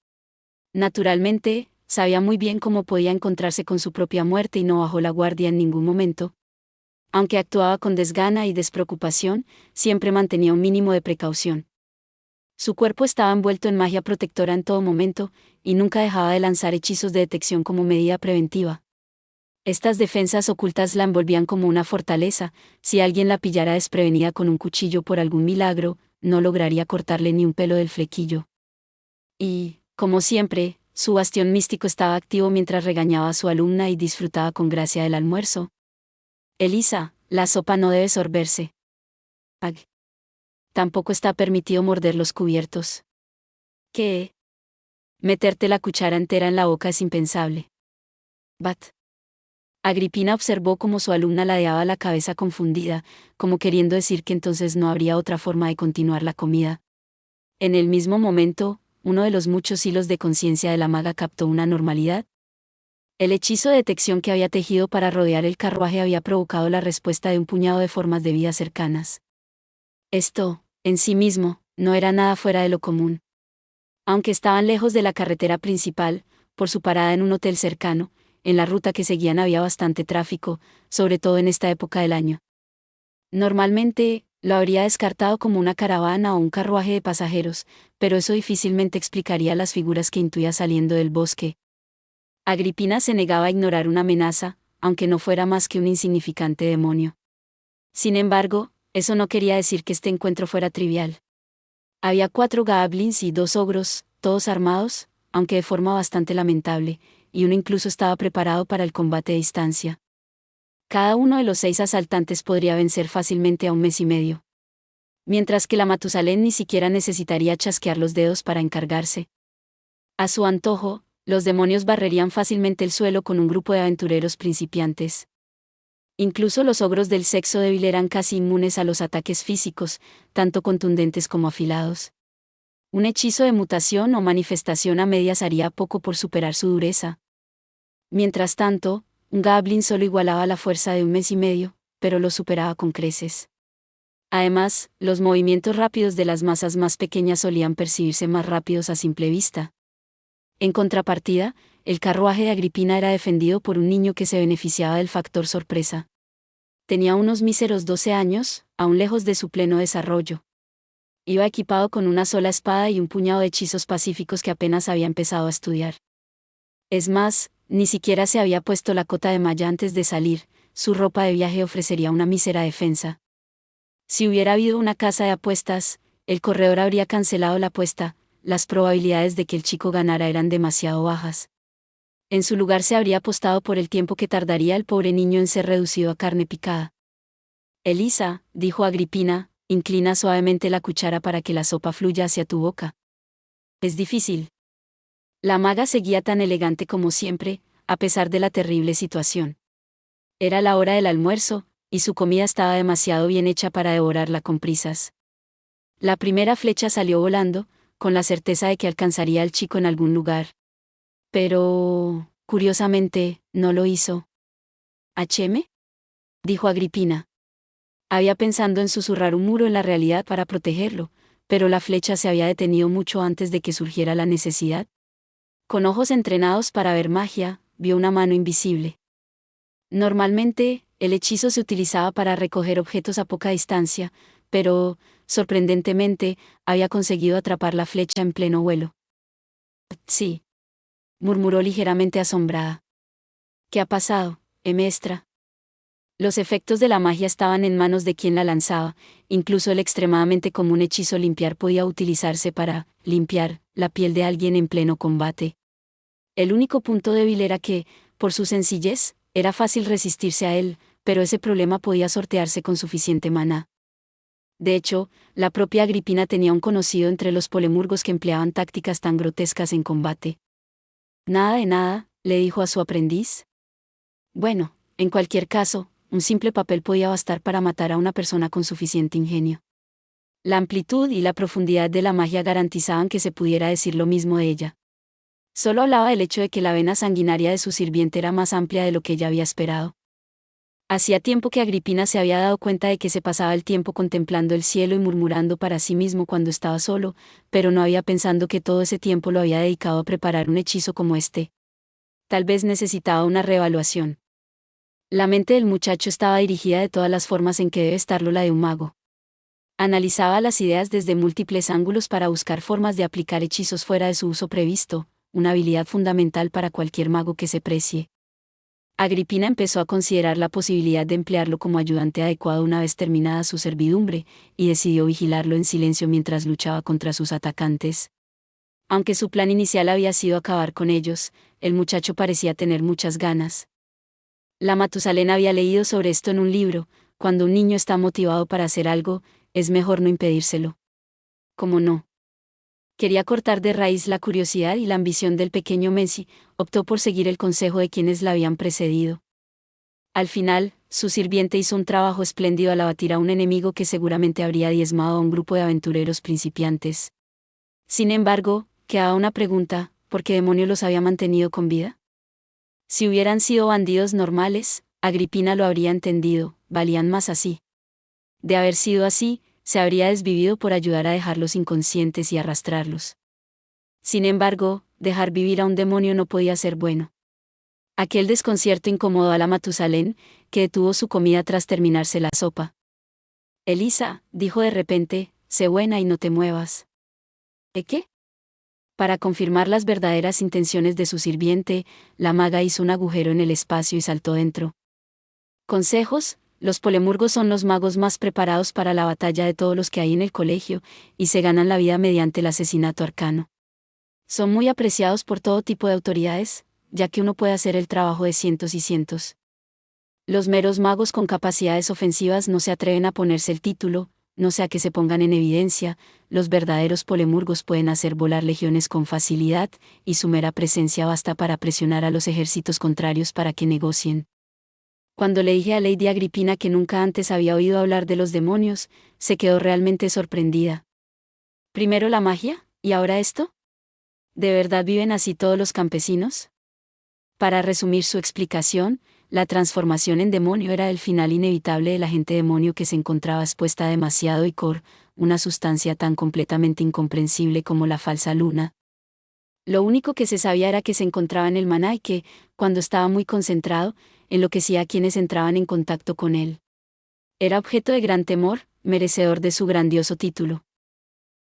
Naturalmente, sabía muy bien cómo podía encontrarse con su propia muerte y no bajó la guardia en ningún momento. Aunque actuaba con desgana y despreocupación, siempre mantenía un mínimo de precaución. Su cuerpo estaba envuelto en magia protectora en todo momento, y nunca dejaba de lanzar hechizos de detección como medida preventiva. Estas defensas ocultas la envolvían como una fortaleza. Si alguien la pillara desprevenida con un cuchillo por algún milagro, no lograría cortarle ni un pelo del flequillo. Y, como siempre, su bastión místico estaba activo mientras regañaba a su alumna y disfrutaba con gracia del almuerzo. Elisa, la sopa no debe sorberse. Ag. Tampoco está permitido morder los cubiertos. ¿Qué? Meterte la cuchara entera en la boca es impensable. Bat. Agripina observó cómo su alumna ladeaba la cabeza confundida, como queriendo decir que entonces no habría otra forma de continuar la comida. En el mismo momento, uno de los muchos hilos de conciencia de la maga captó una normalidad. El hechizo de detección que había tejido para rodear el carruaje había provocado la respuesta de un puñado de formas de vida cercanas. Esto, en sí mismo, no era nada fuera de lo común. Aunque estaban lejos de la carretera principal, por su parada en un hotel cercano, en la ruta que seguían había bastante tráfico, sobre todo en esta época del año. Normalmente, lo habría descartado como una caravana o un carruaje de pasajeros, pero eso difícilmente explicaría las figuras que intuía saliendo del bosque. Agripina se negaba a ignorar una amenaza, aunque no fuera más que un insignificante demonio. Sin embargo, eso no quería decir que este encuentro fuera trivial. Había 4 goblins y 2 ogros, todos armados, aunque de forma bastante lamentable, y uno incluso estaba preparado para el combate a distancia. Cada uno de los 6 asaltantes podría vencer fácilmente a un mes y medio. Mientras que la Matusalén ni siquiera necesitaría chasquear los dedos para encargarse. A su antojo, los demonios barrerían fácilmente el suelo con un grupo de aventureros principiantes. Incluso los ogros del sexo débil eran casi inmunes a los ataques físicos, tanto contundentes como afilados. Un hechizo de mutación o manifestación a medias haría poco por superar su dureza. Mientras tanto, un goblin solo igualaba la fuerza de un mes y medio, pero lo superaba con creces. Además, los movimientos rápidos de las masas más pequeñas solían percibirse más rápidos a simple vista. En contrapartida, el carruaje de Agripina era defendido por un niño que se beneficiaba del factor sorpresa. Tenía unos míseros 12 años, aún lejos de su pleno desarrollo. Iba equipado con una sola espada y un puñado de hechizos pacíficos que apenas había empezado a estudiar. Es más, ni siquiera se había puesto la cota de malla antes de salir, su ropa de viaje ofrecería una mísera defensa. Si hubiera habido una casa de apuestas, el corredor habría cancelado la apuesta, las probabilidades de que el chico ganara eran demasiado bajas. En su lugar se habría apostado por el tiempo que tardaría el pobre niño en ser reducido a carne picada. Elisa, dijo Agripina, inclina suavemente la cuchara para que la sopa fluya hacia tu boca. Es difícil. La maga seguía tan elegante como siempre, a pesar de la terrible situación. Era la hora del almuerzo, y su comida estaba demasiado bien hecha para devorarla con prisas. La primera flecha salió volando, con la certeza de que alcanzaría al chico en algún lugar. Pero, curiosamente, no lo hizo. ¿H.M.? Dijo Agripina. Había pensado en susurrar un muro en la realidad para protegerlo, pero la flecha se había detenido mucho antes de que surgiera la necesidad. Con ojos entrenados para ver magia, vio una mano invisible. Normalmente, el hechizo se utilizaba para recoger objetos a poca distancia, pero, sorprendentemente, había conseguido atrapar la flecha en pleno vuelo. Sí, murmuró ligeramente asombrada. ¿Qué ha pasado, maestra? Los efectos de la magia estaban en manos de quien la lanzaba, incluso el extremadamente común hechizo limpiar podía utilizarse para limpiar la piel de alguien en pleno combate. El único punto débil era que, por su sencillez, era fácil resistirse a él, pero ese problema podía sortearse con suficiente maná. De hecho, la propia Agripina tenía un conocido entre los polemurgos que empleaban tácticas tan grotescas en combate. Nada de nada, le dijo a su aprendiz. Bueno, en cualquier caso, un simple papel podía bastar para matar a una persona con suficiente ingenio. La amplitud y la profundidad de la magia garantizaban que se pudiera decir lo mismo de ella. Solo hablaba del hecho de que la vena sanguinaria de su sirviente era más amplia de lo que ella había esperado. Hacía tiempo que Agripina se había dado cuenta de que se pasaba el tiempo contemplando el cielo y murmurando para sí mismo cuando estaba solo, pero no había pensado que todo ese tiempo lo había dedicado a preparar un hechizo como este. Tal vez necesitaba una reevaluación. La mente del muchacho estaba dirigida de todas las formas en que debe estarlo la de un mago. Analizaba las ideas desde múltiples ángulos para buscar formas de aplicar hechizos fuera de su uso previsto, una habilidad fundamental para cualquier mago que se precie. Agripina empezó a considerar la posibilidad de emplearlo como ayudante adecuado una vez terminada su servidumbre, y decidió vigilarlo en silencio mientras luchaba contra sus atacantes. Aunque su plan inicial había sido acabar con ellos, el muchacho parecía tener muchas ganas. La Matusalén había leído sobre esto en un libro: cuando un niño está motivado para hacer algo, es mejor no impedírselo. ¿Cómo no? Quería cortar de raíz la curiosidad y la ambición del pequeño Messi, optó por seguir el consejo de quienes la habían precedido. Al final, su sirviente hizo un trabajo espléndido al abatir a un enemigo que seguramente habría diezmado a un grupo de aventureros principiantes. Sin embargo, quedaba una pregunta: ¿por qué demonio los había mantenido con vida? Si hubieran sido bandidos normales, Agripina lo habría entendido, valían más así. De haber sido así, se habría desvivido por ayudar a dejarlos inconscientes y arrastrarlos. Sin embargo, dejar vivir a un demonio no podía ser bueno. Aquel desconcierto incomodó a la Matusalén, que detuvo su comida tras terminarse la sopa. Elisa, dijo de repente, sé buena y no te muevas. ¿Qué? Para confirmar las verdaderas intenciones de su sirviente, la maga hizo un agujero en el espacio y saltó dentro. Consejos: los polemurgos son los magos más preparados para la batalla de todos los que hay en el colegio, y se ganan la vida mediante el asesinato arcano. Son muy apreciados por todo tipo de autoridades, ya que uno puede hacer el trabajo de cientos y cientos. Los meros magos con capacidades ofensivas no se atreven a ponerse el título, no sea que se pongan en evidencia. Los verdaderos polemurgos pueden hacer volar legiones con facilidad, y su mera presencia basta para presionar a los ejércitos contrarios para que negocien. Cuando le dije a Lady Agripina que nunca antes había oído hablar de los demonios, se quedó realmente sorprendida. Primero la magia, ¿y ahora esto? ¿De verdad viven así todos los campesinos? Para resumir su explicación, la transformación en demonio era el final inevitable del agente demonio que se encontraba expuesta a demasiado icor, una sustancia tan completamente incomprensible como la falsa luna. Lo único que se sabía era que se encontraba en el maná y que, cuando estaba muy concentrado, enloquecía a quienes entraban en contacto con él. Era objeto de gran temor, merecedor de su grandioso título.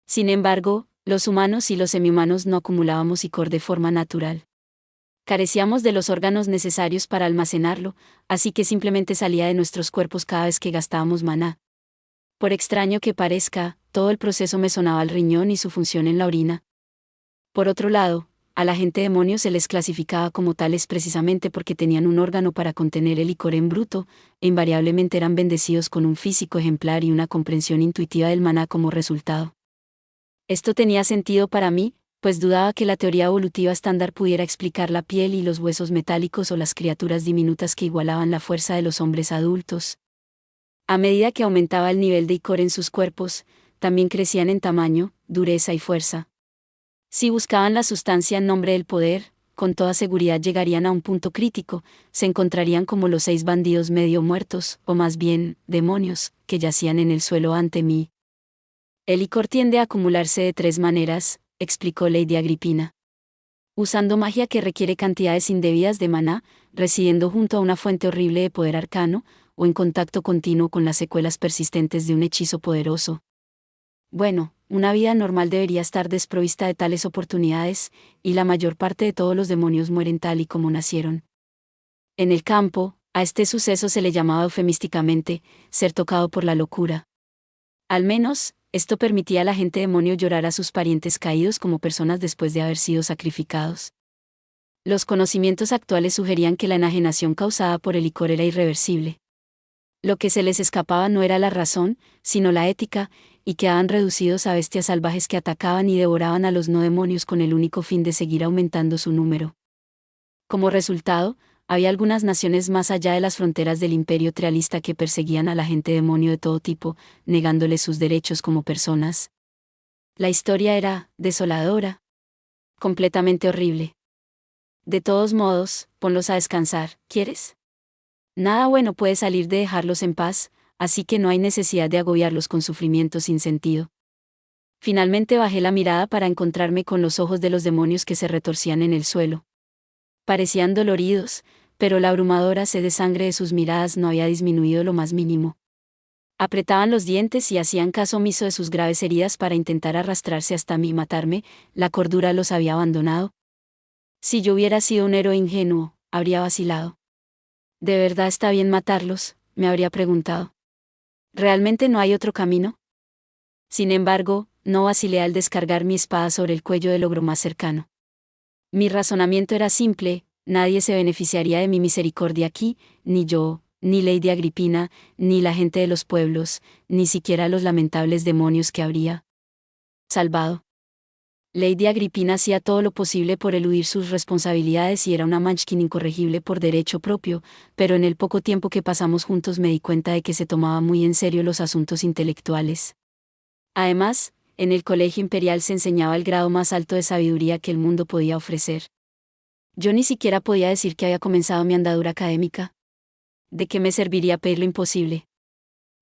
Sin embargo, los humanos y los semihumanos no acumulábamos icor de forma natural. Carecíamos de los órganos necesarios para almacenarlo, así que simplemente salía de nuestros cuerpos cada vez que gastábamos maná. Por extraño que parezca, todo el proceso me sonaba al riñón y su función en la orina. Por otro lado, a la gente demonio se les clasificaba como tales precisamente porque tenían un órgano para contener el licor en bruto, e invariablemente eran bendecidos con un físico ejemplar y una comprensión intuitiva del maná como resultado. Esto tenía sentido para mí, pues dudaba que la teoría evolutiva estándar pudiera explicar la piel y los huesos metálicos o las criaturas diminutas que igualaban la fuerza de los hombres adultos. A medida que aumentaba el nivel de icor en sus cuerpos, también crecían en tamaño, dureza y fuerza. Si buscaban la sustancia en nombre del poder, con toda seguridad llegarían a un punto crítico, se encontrarían como los 6 bandidos medio muertos, o más bien, demonios, que yacían en el suelo ante mí. El licor tiende a acumularse de 3 maneras, explicó Lady Agripina. Usando magia que requiere cantidades indebidas de maná, residiendo junto a una fuente horrible de poder arcano, o en contacto continuo con las secuelas persistentes de un hechizo poderoso. Bueno, una vida normal debería estar desprovista de tales oportunidades, y la mayor parte de todos los demonios mueren tal y como nacieron. En el campo, a este suceso se le llamaba eufemísticamente, ser tocado por la locura. Al menos, esto permitía a la gente demonio llorar a sus parientes caídos como personas después de haber sido sacrificados. Los conocimientos actuales sugerían que la enajenación causada por el licor era irreversible. Lo que se les escapaba no era la razón, sino la ética, y quedaban reducidos a bestias salvajes que atacaban y devoraban a los no demonios con el único fin de seguir aumentando su número. Como resultado, había algunas naciones más allá de las fronteras del imperio trialista que perseguían a la gente demonio de todo tipo, negándoles sus derechos como personas. La historia era desoladora, completamente horrible. De todos modos, ponlos a descansar, ¿quieres? Nada bueno puede salir de dejarlos en paz, así que no hay necesidad de agobiarlos con sufrimiento sin sentido. Finalmente bajé la mirada para encontrarme con los ojos de los demonios que se retorcían en el suelo. Parecían doloridos, pero la abrumadora sed de sangre de sus miradas no había disminuido lo más mínimo. Apretaban los dientes y hacían caso omiso de sus graves heridas para intentar arrastrarse hasta mí y matarme. La cordura los había abandonado. Si yo hubiera sido un héroe ingenuo, habría vacilado. ¿De verdad está bien matarlos?, me habría preguntado. ¿Realmente no hay otro camino? Sin embargo, no vacilé al descargar mi espada sobre el cuello del ogro más cercano. Mi razonamiento era simple: nadie se beneficiaría de mi misericordia aquí, ni yo, ni Lady Agripina, ni la gente de los pueblos, ni siquiera los lamentables demonios que habría salvado. Lady Agripina hacía todo lo posible por eludir sus responsabilidades y era una Munchkin incorregible por derecho propio, pero en el poco tiempo que pasamos juntos me di cuenta de que se tomaba muy en serio los asuntos intelectuales. Además, en el Colegio Imperial se enseñaba el grado más alto de sabiduría que el mundo podía ofrecer. Yo ni siquiera podía decir que había comenzado mi andadura académica. ¿De qué me serviría pedir lo imposible?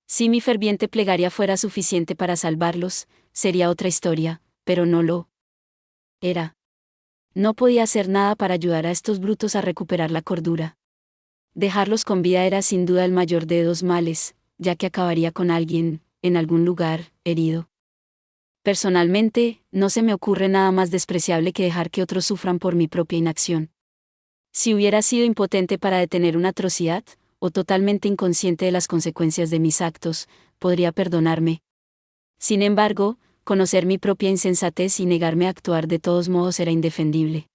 Si mi ferviente plegaria fuera suficiente para salvarlos, sería otra historia, pero no lo era. No podía hacer nada para ayudar a estos brutos a recuperar la cordura. Dejarlos con vida era sin duda el mayor de dos males, ya que acabaría con alguien, en algún lugar, herido. Personalmente, no se me ocurre nada más despreciable que dejar que otros sufran por mi propia inacción. Si hubiera sido impotente para detener una atrocidad, o totalmente inconsciente de las consecuencias de mis actos, podría perdonarme. Sin embargo, conocer mi propia insensatez y negarme a actuar de todos modos era indefendible.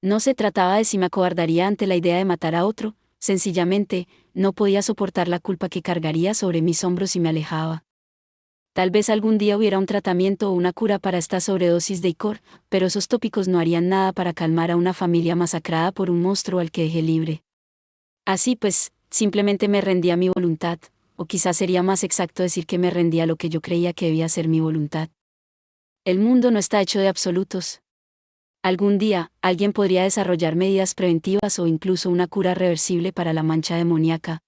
No se trataba de si me acobardaría ante la idea de matar a otro, sencillamente, no podía soportar la culpa que cargaría sobre mis hombros si me alejaba. Tal vez algún día hubiera un tratamiento o una cura para esta sobredosis de icor, pero esos tópicos no harían nada para calmar a una familia masacrada por un monstruo al que dejé libre. Así pues, simplemente me rendí a mi voluntad, o quizás sería más exacto decir que me rendí a lo que yo creía que debía ser mi voluntad. El mundo no está hecho de absolutos. Algún día, alguien podría desarrollar medidas preventivas o incluso una cura reversible para la mancha demoníaca.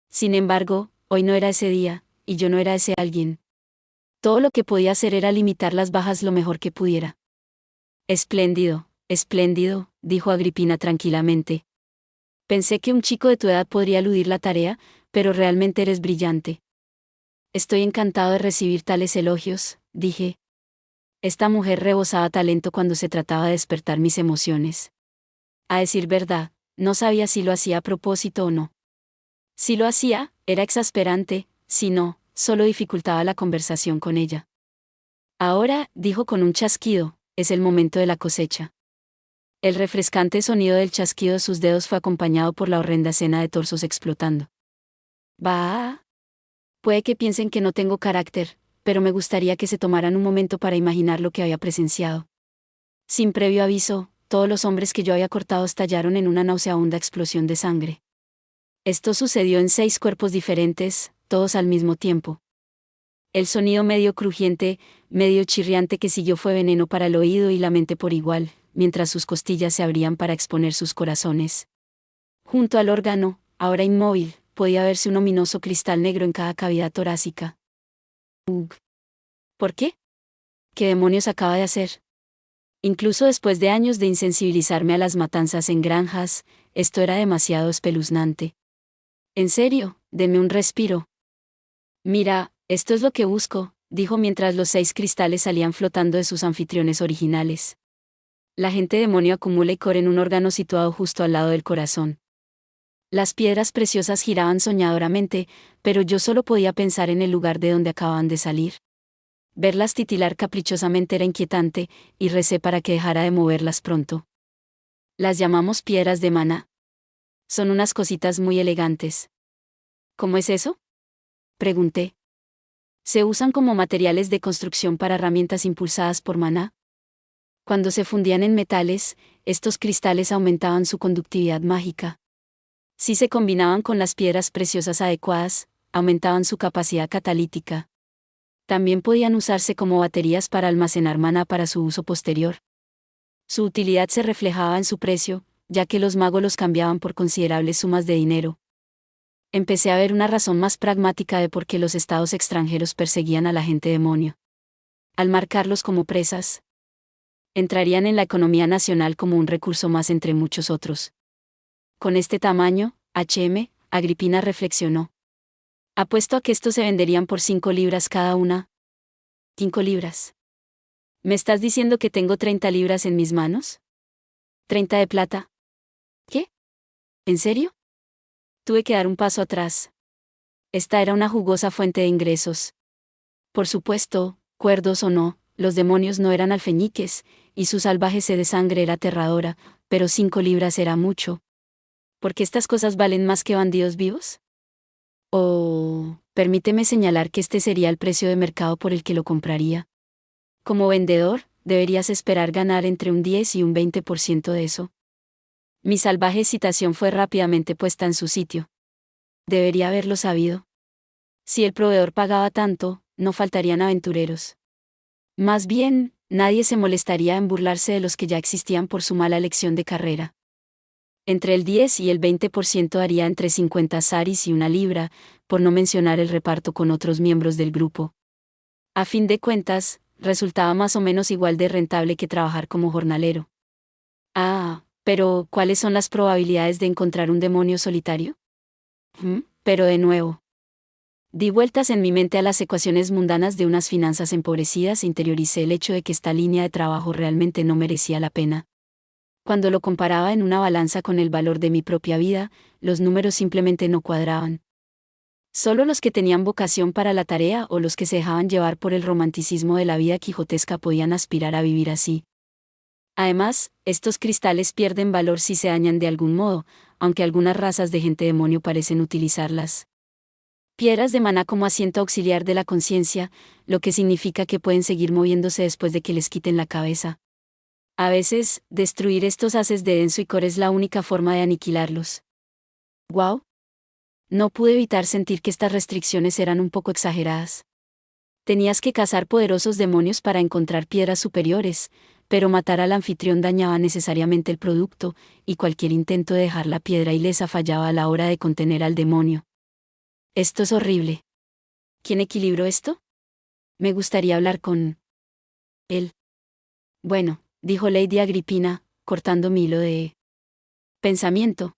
Sin embargo, hoy no era ese día, y yo no era ese alguien. Todo lo que podía hacer era limitar las bajas lo mejor que pudiera. Espléndido, espléndido, dijo Agripina tranquilamente. Pensé que un chico de tu edad podría eludir la tarea, pero realmente eres brillante. Estoy encantado de recibir tales elogios, dije. Esta mujer rebosaba talento cuando se trataba de despertar mis emociones. A decir verdad, no sabía si lo hacía a propósito o no. Si lo hacía, era exasperante, si no, solo dificultaba la conversación con ella. Ahora, dijo con un chasquido, es el momento de la cosecha. El refrescante sonido del chasquido de sus dedos fue acompañado por la horrenda escena de torsos explotando. Bah. Puede que piensen que no tengo carácter, pero me gustaría que se tomaran un momento para imaginar lo que había presenciado. Sin previo aviso, todos los hombres que yo había cortado estallaron en una nauseabunda explosión de sangre. Esto sucedió en 6 cuerpos diferentes, todos al mismo tiempo. El sonido medio crujiente, medio chirriante que siguió fue veneno para el oído y la mente por igual, mientras sus costillas se abrían para exponer sus corazones. Junto al órgano, ahora inmóvil, podía verse un ominoso cristal negro en cada cavidad torácica. Ugh. ¿Por qué? ¿Qué demonios acaba de hacer? Incluso después de años de insensibilizarme a las matanzas en granjas, esto era demasiado espeluznante. En serio, deme un respiro. Mira, esto es lo que busco, dijo mientras los 6 cristales salían flotando de sus anfitriones originales. La gente demonio acumula icor en un órgano situado justo al lado del corazón. Las piedras preciosas giraban soñadoramente, pero yo solo podía pensar en el lugar de donde acababan de salir. Verlas titilar caprichosamente era inquietante, y recé para que dejara de moverlas pronto. Las llamamos piedras de maná. Son unas cositas muy elegantes. ¿Cómo es eso? Pregunté. Se usan como materiales de construcción para herramientas impulsadas por maná. Cuando se fundían en metales, estos cristales aumentaban su conductividad mágica. Si se combinaban con las piedras preciosas adecuadas, aumentaban su capacidad catalítica. También podían usarse como baterías para almacenar maná para su uso posterior. Su utilidad se reflejaba en su precio, ya que los magos los cambiaban por considerables sumas de dinero. Empecé a ver una razón más pragmática de por qué los estados extranjeros perseguían a la gente demonio. Al marcarlos como presas, entrarían en la economía nacional como un recurso más entre muchos otros. Con este tamaño, Agripina reflexionó. Apuesto a que estos se venderían por 5 libras cada una. 5 libras. ¿Me estás diciendo que tengo 30 libras en mis manos? ¿30 de plata? ¿Qué? ¿En serio? Tuve que dar un paso atrás. Esta era una jugosa fuente de ingresos. Por supuesto, cuerdos o no, los demonios no eran alfeñiques, y su salvaje sed de sangre era aterradora, pero 5 libras era mucho. ¿Por qué estas cosas valen más que bandidos vivos? Permíteme señalar que este sería el precio de mercado por el que lo compraría. Como vendedor, deberías esperar ganar entre un 10 y un 20% de eso. Mi salvaje excitación fue rápidamente puesta en su sitio. Debería haberlo sabido. Si el proveedor pagaba tanto, no faltarían aventureros. Más bien, nadie se molestaría en burlarse de los que ya existían por su mala elección de carrera. Entre el 10 y el 20% daría entre 50 saris y 1 libra, por no mencionar el reparto con otros miembros del grupo. A fin de cuentas, resultaba más o menos igual de rentable que trabajar como jornalero. Pero, ¿cuáles son las probabilidades de encontrar un demonio solitario? Pero de nuevo. Di vueltas en mi mente a las ecuaciones mundanas de unas finanzas empobrecidas e interioricé el hecho de que esta línea de trabajo realmente no merecía la pena. Cuando lo comparaba en una balanza con el valor de mi propia vida, los números simplemente no cuadraban. Solo los que tenían vocación para la tarea o los que se dejaban llevar por el romanticismo de la vida quijotesca podían aspirar a vivir así. Además, estos cristales pierden valor si se dañan de algún modo, aunque algunas razas de gente demonio parecen utilizarlas. Piedras de maná como asiento auxiliar de la conciencia, lo que significa que pueden seguir moviéndose después de que les quiten la cabeza. A veces, destruir estos haces de denso icor es la única forma de aniquilarlos. ¡Guau! No pude evitar sentir que estas restricciones eran un poco exageradas. Tenías que cazar poderosos demonios para encontrar piedras superiores, pero matar al anfitrión dañaba necesariamente el producto, y cualquier intento de dejar la piedra ilesa fallaba a la hora de contener al demonio. Esto es horrible. ¿Quién equilibró esto? Me gustaría hablar con él. Bueno, dijo Lady Agripina, cortando mi hilo de pensamiento.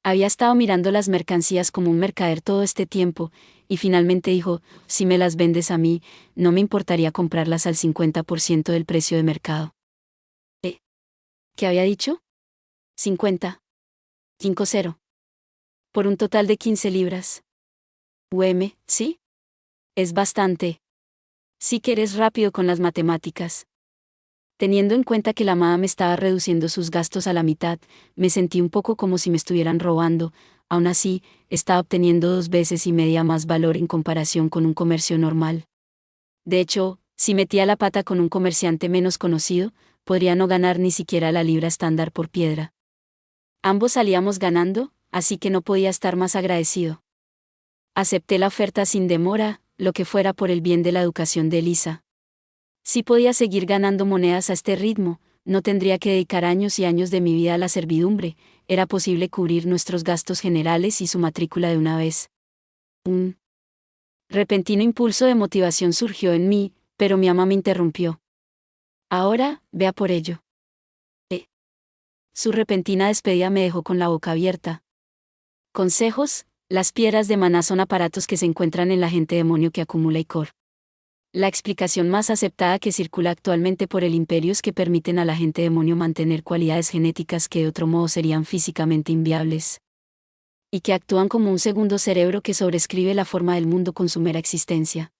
Había estado mirando las mercancías como un mercader todo este tiempo, y finalmente dijo, si me las vendes a mí, no me importaría comprarlas al 50% del precio de mercado. ¿Qué había dicho? 50. 50. Por un total de 15 libras. ¿Sí? Es bastante. Sí que eres rápido con las matemáticas. Teniendo en cuenta que la madame estaba reduciendo sus gastos a la mitad, me sentí un poco como si me estuvieran robando. Aún así, estaba obteniendo 2 veces y media más valor en comparación con un comercio normal. De hecho, si metía la pata con un comerciante menos conocido, podría no ganar ni siquiera la libra estándar por piedra. Ambos salíamos ganando, así que no podía estar más agradecido. Acepté la oferta sin demora, lo que fuera por el bien de la educación de Elisa. Si podía seguir ganando monedas a este ritmo, no tendría que dedicar años y años de mi vida a la servidumbre, era posible cubrir nuestros gastos generales y su matrícula de una vez. Un repentino impulso de motivación surgió en mí, pero mi ama me interrumpió. Ahora, vea por ello. Su repentina despedida me dejó con la boca abierta. Consejos: las piedras de maná son aparatos que se encuentran en la gente demonio que acumula icor. La explicación más aceptada que circula actualmente por el imperio es que permiten a la gente demonio mantener cualidades genéticas que de otro modo serían físicamente inviables. Y que actúan como un segundo cerebro que sobrescribe la forma del mundo con su mera existencia.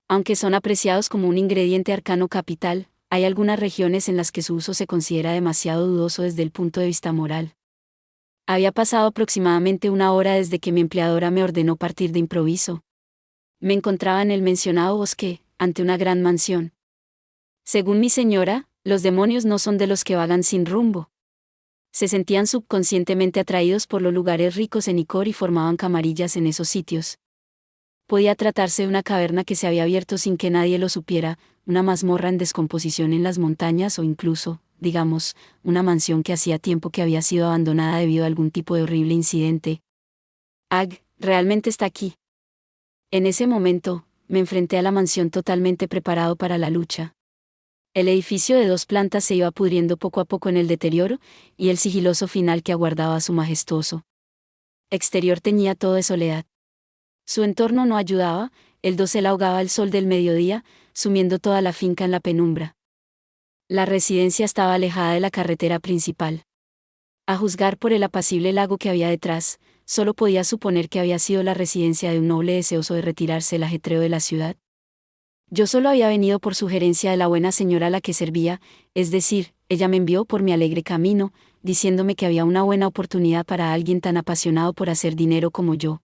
Aunque son apreciados como un ingrediente arcano capital, hay algunas regiones en las que su uso se considera demasiado dudoso desde el punto de vista moral. Había pasado aproximadamente 1 hora desde que mi empleadora me ordenó partir de improviso. Me encontraba en el mencionado bosque, ante una gran mansión. Según mi señora, los demonios no son de los que vagan sin rumbo. Se sentían subconscientemente atraídos por los lugares ricos en icor y formaban camarillas en esos sitios. Podía tratarse de una caverna que se había abierto sin que nadie lo supiera, una mazmorra en descomposición en las montañas o incluso, digamos, una mansión que hacía tiempo que había sido abandonada debido a algún tipo de horrible incidente. Realmente está aquí. En ese momento, me enfrenté a la mansión totalmente preparado para la lucha. El edificio de 2 plantas se iba pudriendo poco a poco en el deterioro, y el sigiloso final que aguardaba a su majestuoso exterior teñía todo de soledad. Su entorno no ayudaba, el dosel ahogaba el sol del mediodía, sumiendo toda la finca en la penumbra. La residencia estaba alejada de la carretera principal. A juzgar por el apacible lago que había detrás, solo podía suponer que había sido la residencia de un noble deseoso de retirarse del ajetreo de la ciudad. Yo solo había venido por sugerencia de la buena señora a la que servía, es decir, ella me envió por mi alegre camino, diciéndome que había una buena oportunidad para alguien tan apasionado por hacer dinero como yo.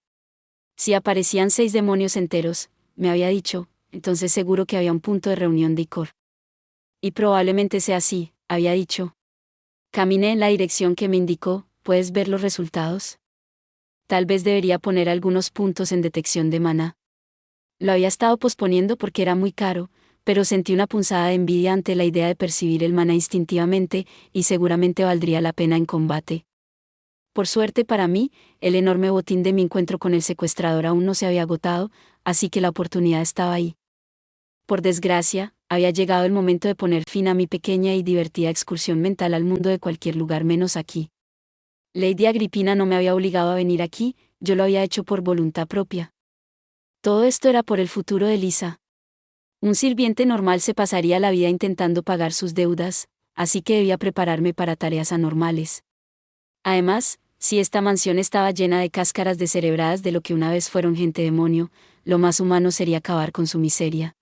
Si aparecían 6 demonios enteros, me había dicho, entonces seguro que había un punto de reunión de icor. Y probablemente sea así, había dicho. Caminé en la dirección que me indicó. ¿Puedes ver los resultados? Tal vez debería poner algunos puntos en detección de maná. Lo había estado posponiendo porque era muy caro, pero sentí una punzada de envidia ante la idea de percibir el maná instintivamente, y seguramente valdría la pena en combate. Por suerte para mí, el enorme botín de mi encuentro con el secuestrador aún no se había agotado, así que la oportunidad estaba ahí. Por desgracia, había llegado el momento de poner fin a mi pequeña y divertida excursión mental al mundo de cualquier lugar menos aquí. Lady Agripina no me había obligado a venir aquí, yo lo había hecho por voluntad propia. Todo esto era por el futuro de Lisa. Un sirviente normal se pasaría la vida intentando pagar sus deudas, así que debía prepararme para tareas anormales. Además, si esta mansión estaba llena de cáscaras descerebradas de lo que una vez fueron gente demonio, lo más humano sería acabar con su miseria.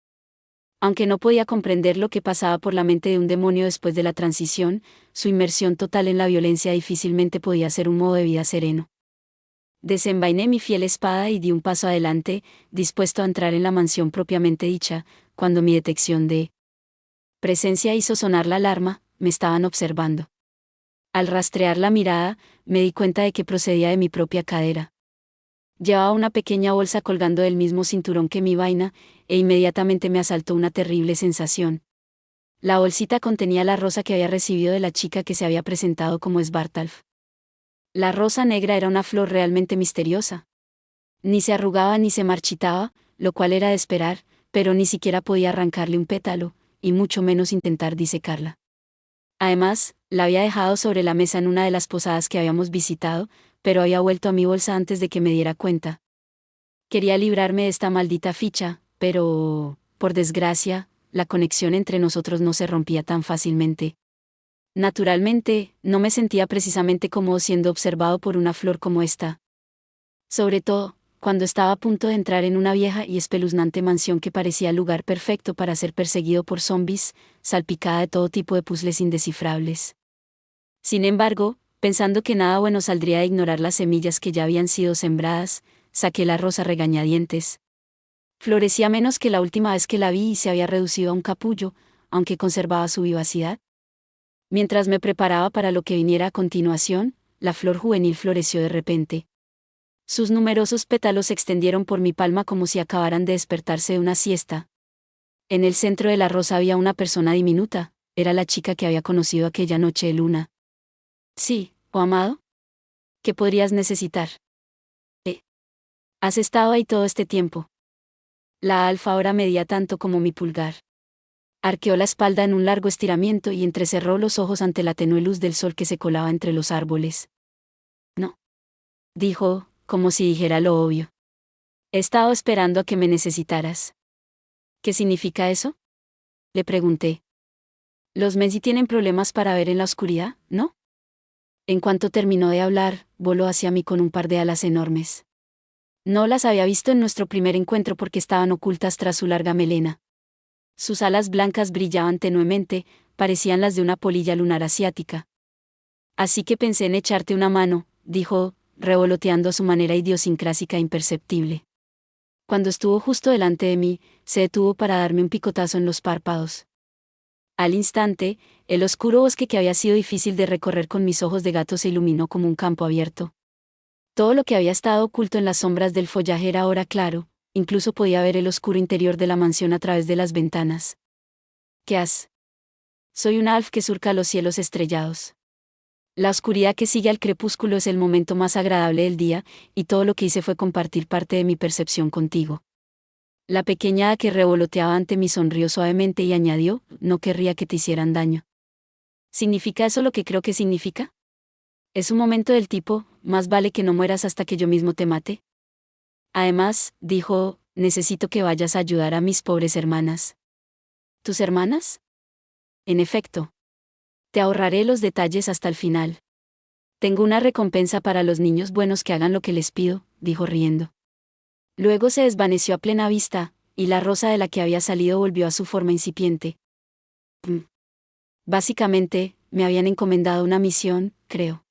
Aunque no podía comprender lo que pasaba por la mente de un demonio después de la transición, su inmersión total en la violencia difícilmente podía ser un modo de vida sereno. Desenvainé mi fiel espada y di un paso adelante, dispuesto a entrar en la mansión propiamente dicha, cuando mi detección de presencia hizo sonar la alarma. Me estaban observando. Al rastrear la mirada, me di cuenta de que procedía de mi propia cadera. Llevaba una pequeña bolsa colgando del mismo cinturón que mi vaina, e inmediatamente me asaltó una terrible sensación. La bolsita contenía la rosa que había recibido de la chica que se había presentado como Svartalf. La rosa negra era una flor realmente misteriosa. Ni se arrugaba ni se marchitaba, lo cual era de esperar, pero ni siquiera podía arrancarle un pétalo, y mucho menos intentar disecarla. Además, la había dejado sobre la mesa en una de las posadas que habíamos visitado, pero había vuelto a mi bolsa antes de que me diera cuenta. Quería librarme de esta maldita ficha, pero, por desgracia, la conexión entre nosotros no se rompía tan fácilmente. Naturalmente, no me sentía precisamente cómodo siendo observado por una flor como esta. Sobre todo, cuando estaba a punto de entrar en una vieja y espeluznante mansión que parecía el lugar perfecto para ser perseguido por zombies, salpicada de todo tipo de puzzles indescifrables. Sin embargo, pensando que nada bueno saldría de ignorar las semillas que ya habían sido sembradas, saqué la rosa regañadientes. Florecía menos que la última vez que la vi y se había reducido a un capullo, aunque conservaba su vivacidad. Mientras me preparaba para lo que viniera a continuación, la flor juvenil floreció de repente. Sus numerosos pétalos se extendieron por mi palma como si acabaran de despertarse de una siesta. En el centro de la rosa había una persona diminuta, era la chica que había conocido aquella noche de luna. Sí, ¿oh amado? ¿Qué podrías necesitar? Has estado ahí todo este tiempo. La alfa ahora medía tanto como mi pulgar. Arqueó la espalda en un largo estiramiento y entrecerró los ojos ante la tenue luz del sol que se colaba entre los árboles. No. Dijo, como si dijera lo obvio. He estado esperando a que me necesitaras. ¿Qué significa eso? Le pregunté. Los Menzi tienen problemas para ver en la oscuridad, ¿no? En cuanto terminó de hablar, voló hacia mí con un par de alas enormes. No las había visto en nuestro primer encuentro porque estaban ocultas tras su larga melena. Sus alas blancas brillaban tenuemente, parecían las de una polilla lunar asiática. Así que pensé en echarte una mano, dijo, revoloteando a su manera idiosincrásica e imperceptible. Cuando estuvo justo delante de mí, se detuvo para darme un picotazo en los párpados. Al instante, el oscuro bosque que había sido difícil de recorrer con mis ojos de gato se iluminó como un campo abierto. Todo lo que había estado oculto en las sombras del follaje era ahora claro, incluso podía ver el oscuro interior de la mansión a través de las ventanas. ¿Qué has? Soy una alf que surca los cielos estrellados. La oscuridad que sigue al crepúsculo es el momento más agradable del día, y todo lo que hice fue compartir parte de mi percepción contigo. La pequeña hada que revoloteaba ante mí sonrió suavemente y añadió, no querría que te hicieran daño. ¿Significa eso lo que creo que significa? Es un momento del tipo, más vale que no mueras hasta que yo mismo te mate. Además, dijo, necesito que vayas a ayudar a mis pobres hermanas. ¿Tus hermanas? En efecto. Te ahorraré los detalles hasta el final. Tengo una recompensa para los niños buenos que hagan lo que les pido, dijo riendo. Luego se desvaneció a plena vista, y la rosa de la que había salido volvió a su forma incipiente. Básicamente, me habían encomendado una misión, creo.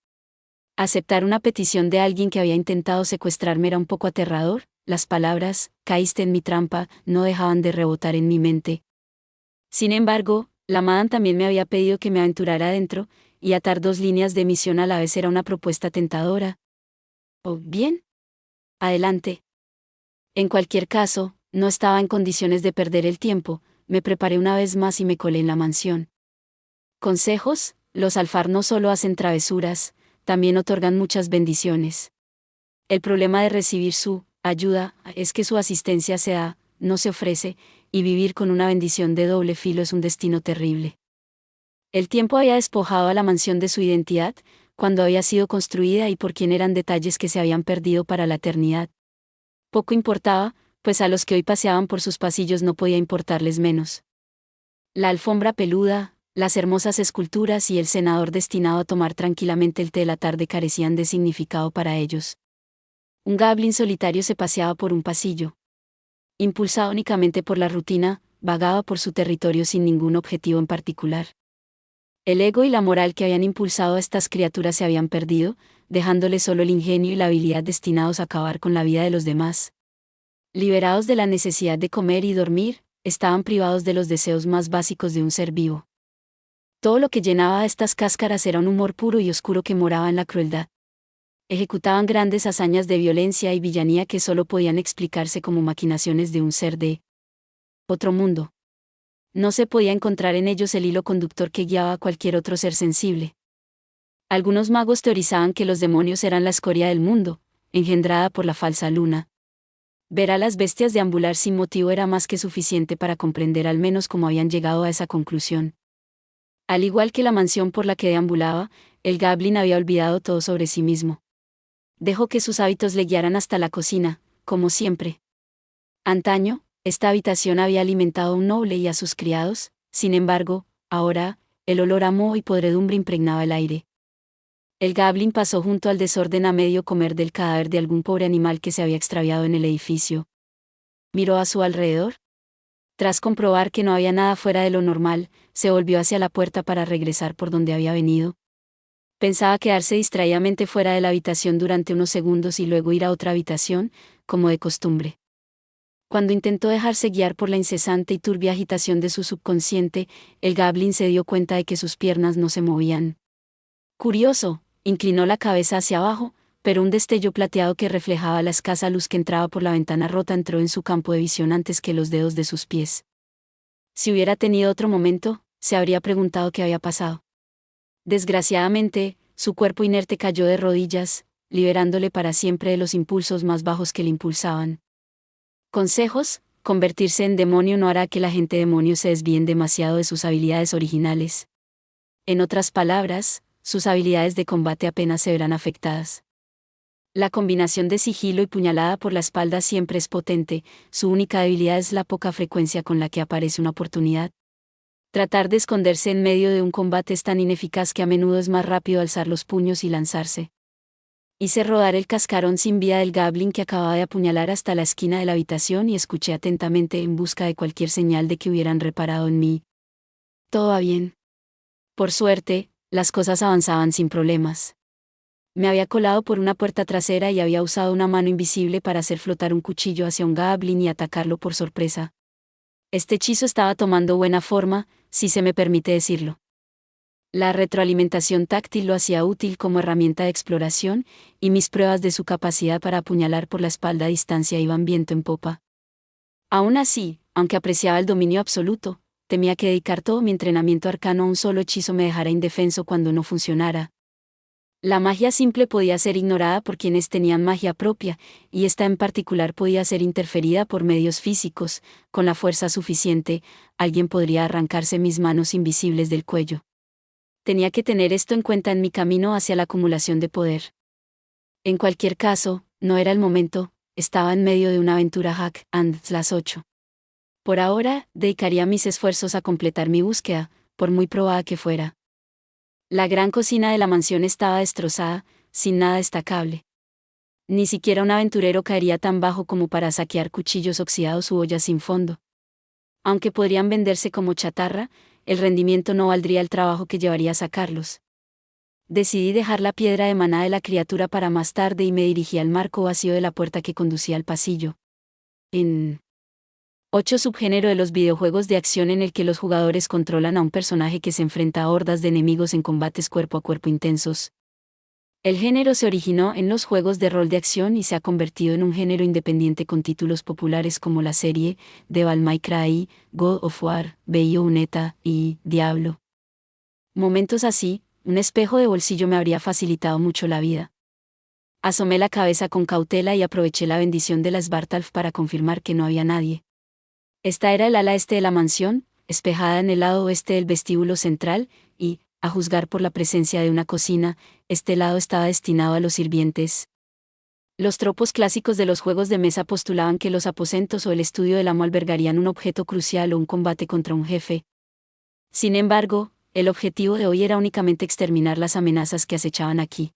Aceptar una petición de alguien que había intentado secuestrarme era un poco aterrador. Las palabras, caíste en mi trampa, no dejaban de rebotar en mi mente. Sin embargo, La Madame también me había pedido que me aventurara adentro, y atar dos líneas de misión a la vez era una propuesta tentadora. Oh, bien. Adelante. En cualquier caso, no estaba en condiciones de perder el tiempo, me preparé una vez más y me colé en la mansión. Consejos: los alfar no solo hacen travesuras, también otorgan muchas bendiciones. El problema de recibir su ayuda es que su asistencia se da, no se ofrece, y vivir con una bendición de doble filo es un destino terrible. El tiempo había despojado a la mansión de su identidad, cuando había sido construida y por quien eran detalles que se habían perdido para la eternidad. Poco importaba, pues a los que hoy paseaban por sus pasillos no podía importarles menos. La alfombra peluda, las hermosas esculturas y el senador destinado a tomar tranquilamente el té de la tarde carecían de significado para ellos. Un goblin solitario se paseaba por un pasillo. Impulsado únicamente por la rutina, vagaba por su territorio sin ningún objetivo en particular. El ego y la moral que habían impulsado a estas criaturas se habían perdido, dejándole solo el ingenio y la habilidad destinados a acabar con la vida de los demás. Liberados de la necesidad de comer y dormir, estaban privados de los deseos más básicos de un ser vivo. Todo lo que llenaba a estas cáscaras era un humor puro y oscuro que moraba en la crueldad. Ejecutaban grandes hazañas de violencia y villanía que solo podían explicarse como maquinaciones de un ser de otro mundo. No se podía encontrar en ellos el hilo conductor que guiaba a cualquier otro ser sensible. Algunos magos teorizaban que los demonios eran la escoria del mundo, engendrada por la falsa luna. Ver a las bestias deambular sin motivo era más que suficiente para comprender al menos cómo habían llegado a esa conclusión. Al igual que la mansión por la que deambulaba, el goblin había olvidado todo sobre sí mismo. Dejó que sus hábitos le guiaran hasta la cocina, como siempre. Antaño, esta habitación había alimentado a un noble y a sus criados, sin embargo, ahora, el olor a moho y podredumbre impregnaba el aire. El goblin pasó junto al desorden a medio comer del cadáver de algún pobre animal que se había extraviado en el edificio. Miró a su alrededor. Tras comprobar que no había nada fuera de lo normal, se volvió hacia la puerta para regresar por donde había venido. Pensaba quedarse distraídamente fuera de la habitación durante unos segundos y luego ir a otra habitación, como de costumbre. Cuando intentó dejarse guiar por la incesante y turbia agitación de su subconsciente, el goblin se dio cuenta de que sus piernas no se movían. Curioso, inclinó la cabeza hacia abajo, pero un destello plateado que reflejaba la escasa luz que entraba por la ventana rota entró en su campo de visión antes que los dedos de sus pies. Si hubiera tenido otro momento, se habría preguntado qué había pasado. Desgraciadamente, su cuerpo inerte cayó de rodillas, liberándole para siempre de los impulsos más bajos que le impulsaban. Consejos: convertirse en demonio no hará que la gente demonio se desvíen demasiado de sus habilidades originales. En otras palabras, sus habilidades de combate apenas se verán afectadas. La combinación de sigilo y puñalada por la espalda siempre es potente, su única debilidad es la poca frecuencia con la que aparece una oportunidad. Tratar de esconderse en medio de un combate es tan ineficaz que a menudo es más rápido alzar los puños y lanzarse. Hice rodar el cascarón sin vida del goblin que acababa de apuñalar hasta la esquina de la habitación y escuché atentamente en busca de cualquier señal de que hubieran reparado en mí. Todo va bien. Por suerte, las cosas avanzaban sin problemas. Me había colado por una puerta trasera y había usado una mano invisible para hacer flotar un cuchillo hacia un goblin y atacarlo por sorpresa. Este hechizo estaba tomando buena forma, si se me permite decirlo. La retroalimentación táctil lo hacía útil como herramienta de exploración, y mis pruebas de su capacidad para apuñalar por la espalda a distancia iban viento en popa. Aún así, aunque apreciaba el dominio absoluto, temía que dedicar todo mi entrenamiento arcano a un solo hechizo me dejara indefenso cuando no funcionara. La magia simple podía ser ignorada por quienes tenían magia propia, y esta en particular podía ser interferida por medios físicos. Con la fuerza suficiente, alguien podría arrancarse mis manos invisibles del cuello. Tenía que tener esto en cuenta en mi camino hacia la acumulación de poder. En cualquier caso, no era el momento, estaba en medio de una aventura hack and slash 8. Por ahora, dedicaría mis esfuerzos a completar mi búsqueda, por muy probada que fuera. La gran cocina de la mansión estaba destrozada, sin nada destacable. Ni siquiera un aventurero caería tan bajo como para saquear cuchillos oxidados u ollas sin fondo. Aunque podrían venderse como chatarra, el rendimiento no valdría el trabajo que llevaría a sacarlos. Decidí dejar la piedra de maná de la criatura para más tarde y me dirigí al marco vacío de la puerta que conducía al pasillo. 8 subgénero de los videojuegos de acción en el que los jugadores controlan a un personaje que se enfrenta a hordas de enemigos en combates cuerpo a cuerpo intensos. El género se originó en los juegos de rol de acción y se ha convertido en un género independiente con títulos populares como la serie Devil May Cry, God of War, Bayonetta y Diablo. Momentos así, un espejo de bolsillo me habría facilitado mucho la vida. Asomé la cabeza con cautela y aproveché la bendición de la Svartalf para confirmar que no había nadie. Esta era el ala este de la mansión, espejada en el lado oeste del vestíbulo central, y, a juzgar por la presencia de una cocina, este lado estaba destinado a los sirvientes. Los tropos clásicos de los juegos de mesa postulaban que los aposentos o el estudio del amo albergarían un objeto crucial o un combate contra un jefe. Sin embargo, el objetivo de hoy era únicamente exterminar las amenazas que acechaban aquí.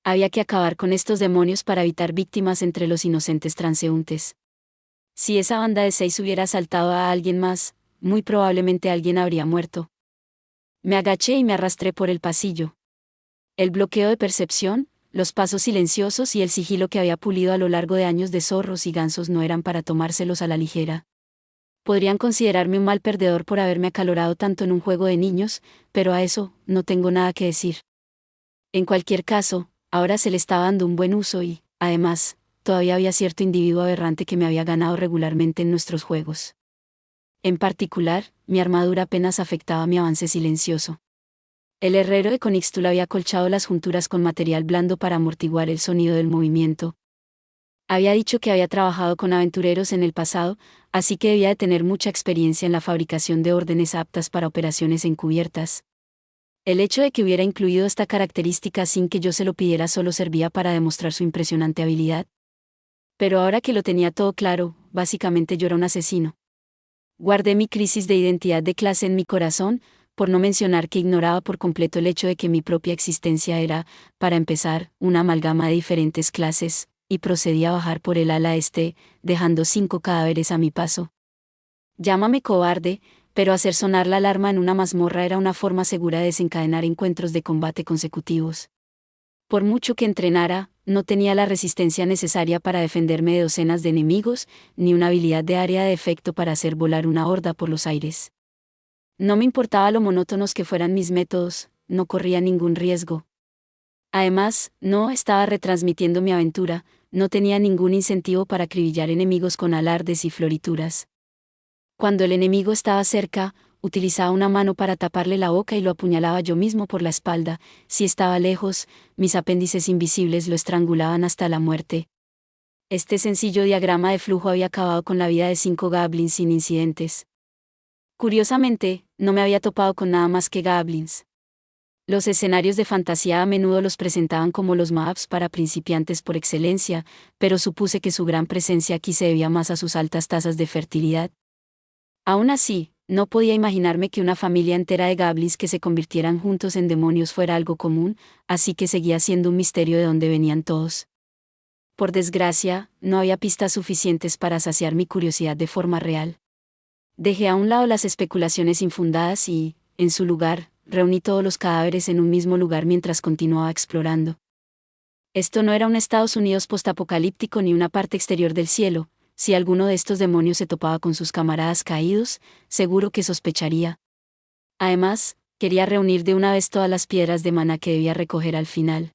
Había que acabar con estos demonios para evitar víctimas entre los inocentes transeúntes. Si esa banda de 6 hubiera asaltado a alguien más, muy probablemente alguien habría muerto. Me agaché y me arrastré por el pasillo. El bloqueo de percepción, los pasos silenciosos y el sigilo que había pulido a lo largo de años de zorros y gansos no eran para tomárselos a la ligera. Podrían considerarme un mal perdedor por haberme acalorado tanto en un juego de niños, pero a eso no tengo nada que decir. En cualquier caso, ahora se le estaba dando un buen uso y, además, todavía había cierto individuo aberrante que me había ganado regularmente en nuestros juegos. En particular, mi armadura apenas afectaba mi avance silencioso. El herrero de Conixtul había acolchado las junturas con material blando para amortiguar el sonido del movimiento. Había dicho que había trabajado con aventureros en el pasado, así que debía de tener mucha experiencia en la fabricación de órdenes aptas para operaciones encubiertas. El hecho de que hubiera incluido esta característica sin que yo se lo pidiera solo servía para demostrar su impresionante habilidad. Pero ahora que lo tenía todo claro, básicamente yo era un asesino. Guardé mi crisis de identidad de clase en mi corazón, por no mencionar que ignoraba por completo el hecho de que mi propia existencia era, para empezar, una amalgama de diferentes clases, y procedí a bajar por el ala este, dejando 5 cadáveres a mi paso. Llámame cobarde, pero hacer sonar la alarma en una mazmorra era una forma segura de desencadenar encuentros de combate consecutivos. Por mucho que entrenara, no tenía la resistencia necesaria para defenderme de docenas de enemigos, ni una habilidad de área de efecto para hacer volar una horda por los aires. No me importaba lo monótonos que fueran mis métodos, no corría ningún riesgo. Además, no estaba retransmitiendo mi aventura, no tenía ningún incentivo para acribillar enemigos con alardes y florituras. Cuando el enemigo estaba cerca, utilizaba una mano para taparle la boca y lo apuñalaba yo mismo por la espalda. Si estaba lejos, mis apéndices invisibles lo estrangulaban hasta la muerte. Este sencillo diagrama de flujo había acabado con la vida de 5 goblins sin incidentes. Curiosamente, no me había topado con nada más que goblins. Los escenarios de fantasía a menudo los presentaban como los maps para principiantes por excelencia, pero supuse que su gran presencia aquí se debía más a sus altas tasas de fertilidad. Aún así, no podía imaginarme que una familia entera de goblins que se convirtieran juntos en demonios fuera algo común, así que seguía siendo un misterio de dónde venían todos. Por desgracia, no había pistas suficientes para saciar mi curiosidad de forma real. Dejé a un lado las especulaciones infundadas y, en su lugar, reuní todos los cadáveres en un mismo lugar mientras continuaba explorando. Esto no era un Estados Unidos postapocalíptico ni una parte exterior del cielo. Si alguno de estos demonios se topaba con sus camaradas caídos, seguro que sospecharía. Además, quería reunir de una vez todas las piedras de maná que debía recoger al final.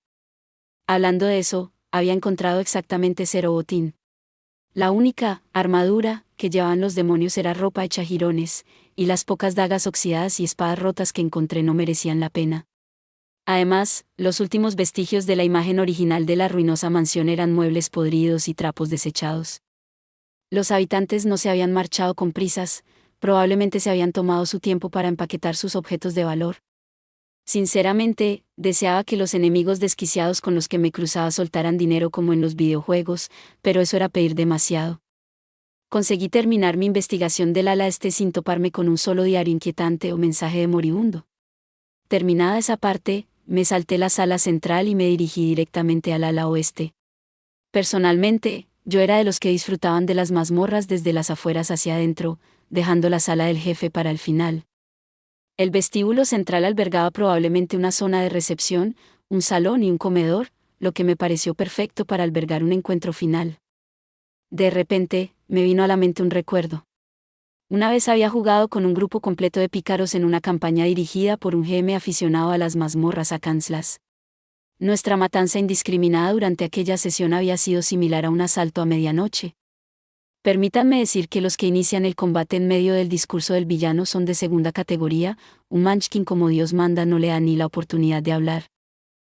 Hablando de eso, había encontrado exactamente 0 botín. La única armadura que llevaban los demonios era ropa hecha jirones, y las pocas dagas oxidadas y espadas rotas que encontré no merecían la pena. Además, los últimos vestigios de la imagen original de la ruinosa mansión eran muebles podridos y trapos desechados. Los habitantes no se habían marchado con prisas, probablemente se habían tomado su tiempo para empaquetar sus objetos de valor. Sinceramente, deseaba que los enemigos desquiciados con los que me cruzaba soltaran dinero como en los videojuegos, pero eso era pedir demasiado. Conseguí terminar mi investigación del ala este sin toparme con un solo diario inquietante o mensaje de moribundo. Terminada esa parte, me salté la sala central y me dirigí directamente al ala oeste. Personalmente, yo era de los que disfrutaban de las mazmorras desde las afueras hacia adentro, dejando la sala del jefe para el final. El vestíbulo central albergaba probablemente una zona de recepción, un salón y un comedor, lo que me pareció perfecto para albergar un encuentro final. De repente, me vino a la mente un recuerdo. Una vez había jugado con un grupo completo de pícaros en una campaña dirigida por un GM aficionado a las mazmorras a Kansas. Nuestra matanza indiscriminada durante aquella sesión había sido similar a un asalto a medianoche. Permítanme decir que los que inician el combate en medio del discurso del villano son de segunda categoría, un Munchkin como Dios manda no le da ni la oportunidad de hablar.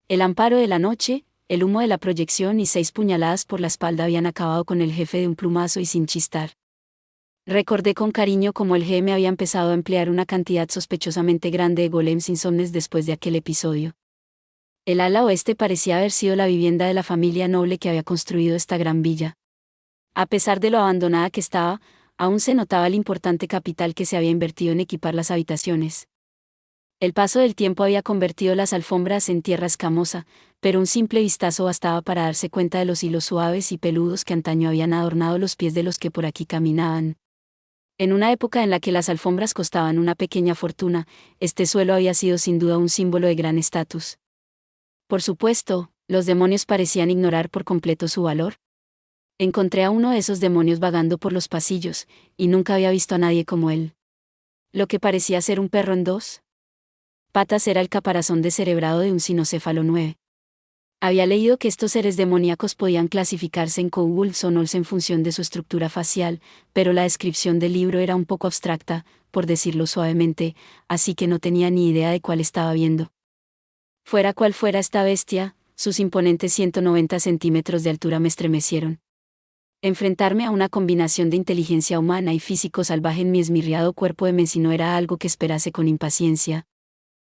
El amparo de la noche, el humo de la proyección y 6 puñaladas por la espalda habían acabado con el jefe de un plumazo y sin chistar. Recordé con cariño cómo el GM había empezado a emplear una cantidad sospechosamente grande de golems insomnes después de aquel episodio. El ala oeste parecía haber sido la vivienda de la familia noble que había construido esta gran villa. A pesar de lo abandonada que estaba, aún se notaba el importante capital que se había invertido en equipar las habitaciones. El paso del tiempo había convertido las alfombras en tierra escamosa, pero un simple vistazo bastaba para darse cuenta de los hilos suaves y peludos que antaño habían adornado los pies de los que por aquí caminaban. En una época en la que las alfombras costaban una pequeña fortuna, este suelo había sido sin duda un símbolo de gran estatus. Por supuesto, los demonios parecían ignorar por completo su valor. Encontré a uno de esos demonios vagando por los pasillos, y nunca había visto a nadie como él. Lo que parecía ser un perro en 2 patas era el caparazón descerebrado de un cinocéfalo 9. Había leído que estos seres demoníacos podían clasificarse en kobolds o gnolls en función de su estructura facial, pero la descripción del libro era un poco abstracta, por decirlo suavemente, así que no tenía ni idea de cuál estaba viendo. Fuera cual fuera esta bestia, sus imponentes 190 centímetros de altura me estremecieron. Enfrentarme a una combinación de inteligencia humana y físico salvaje en mi esmirriado cuerpo de mesino era algo que esperase con impaciencia.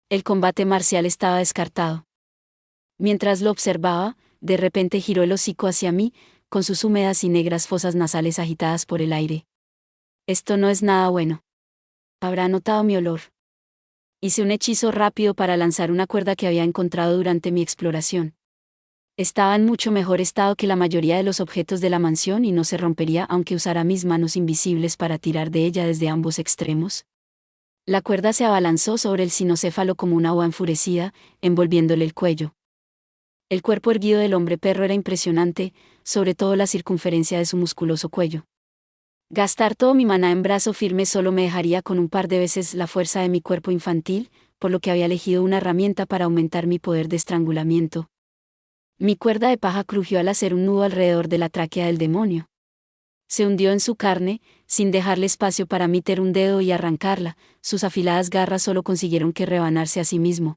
El combate marcial estaba descartado. Mientras lo observaba, de repente giró el hocico hacia mí, con sus húmedas y negras fosas nasales agitadas por el aire. Esto no es nada bueno. Habrá notado mi olor. Hice un hechizo rápido para lanzar una cuerda que había encontrado durante mi exploración. Estaba en mucho mejor estado que la mayoría de los objetos de la mansión y no se rompería aunque usara mis manos invisibles para tirar de ella desde ambos extremos. La cuerda se abalanzó sobre el cinocéfalo como una boa enfurecida, envolviéndole el cuello. El cuerpo erguido del hombre perro era impresionante, sobre todo la circunferencia de su musculoso cuello. Gastar todo mi maná en brazo firme solo me dejaría con un par de veces la fuerza de mi cuerpo infantil, por lo que había elegido una herramienta para aumentar mi poder de estrangulamiento. Mi cuerda de paja crujió al hacer un nudo alrededor de la tráquea del demonio. Se hundió en su carne, sin dejarle espacio para meter un dedo y arrancarla, sus afiladas garras solo consiguieron que rebanarse a sí mismo.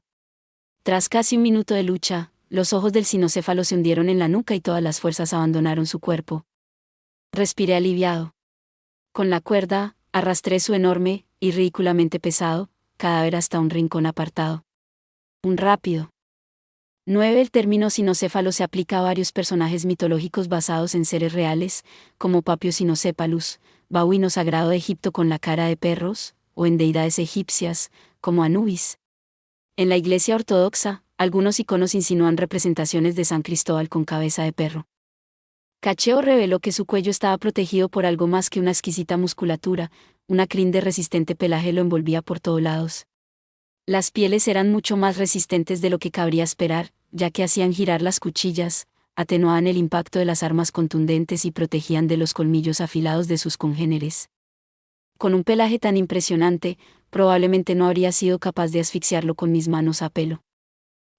Tras casi un minuto de lucha, los ojos del cinocéfalo se hundieron en la nuca y todas las fuerzas abandonaron su cuerpo. Respiré aliviado. Con la cuerda, arrastré su enorme, y ridículamente pesado, cadáver hasta un rincón apartado. Un rápido. 9. El término cinocéfalo se aplica a varios personajes mitológicos basados en seres reales, como Papio Cinocépalus, babuino sagrado de Egipto con la cara de perros, o en deidades egipcias, como Anubis. En la Iglesia Ortodoxa, algunos iconos insinúan representaciones de San Cristóbal con cabeza de perro. Cacheo reveló que su cuello estaba protegido por algo más que una exquisita musculatura, una crin de resistente pelaje lo envolvía por todos lados. Las pieles eran mucho más resistentes de lo que cabría esperar, ya que hacían girar las cuchillas, atenuaban el impacto de las armas contundentes y protegían de los colmillos afilados de sus congéneres. Con un pelaje tan impresionante, probablemente no habría sido capaz de asfixiarlo con mis manos a pelo.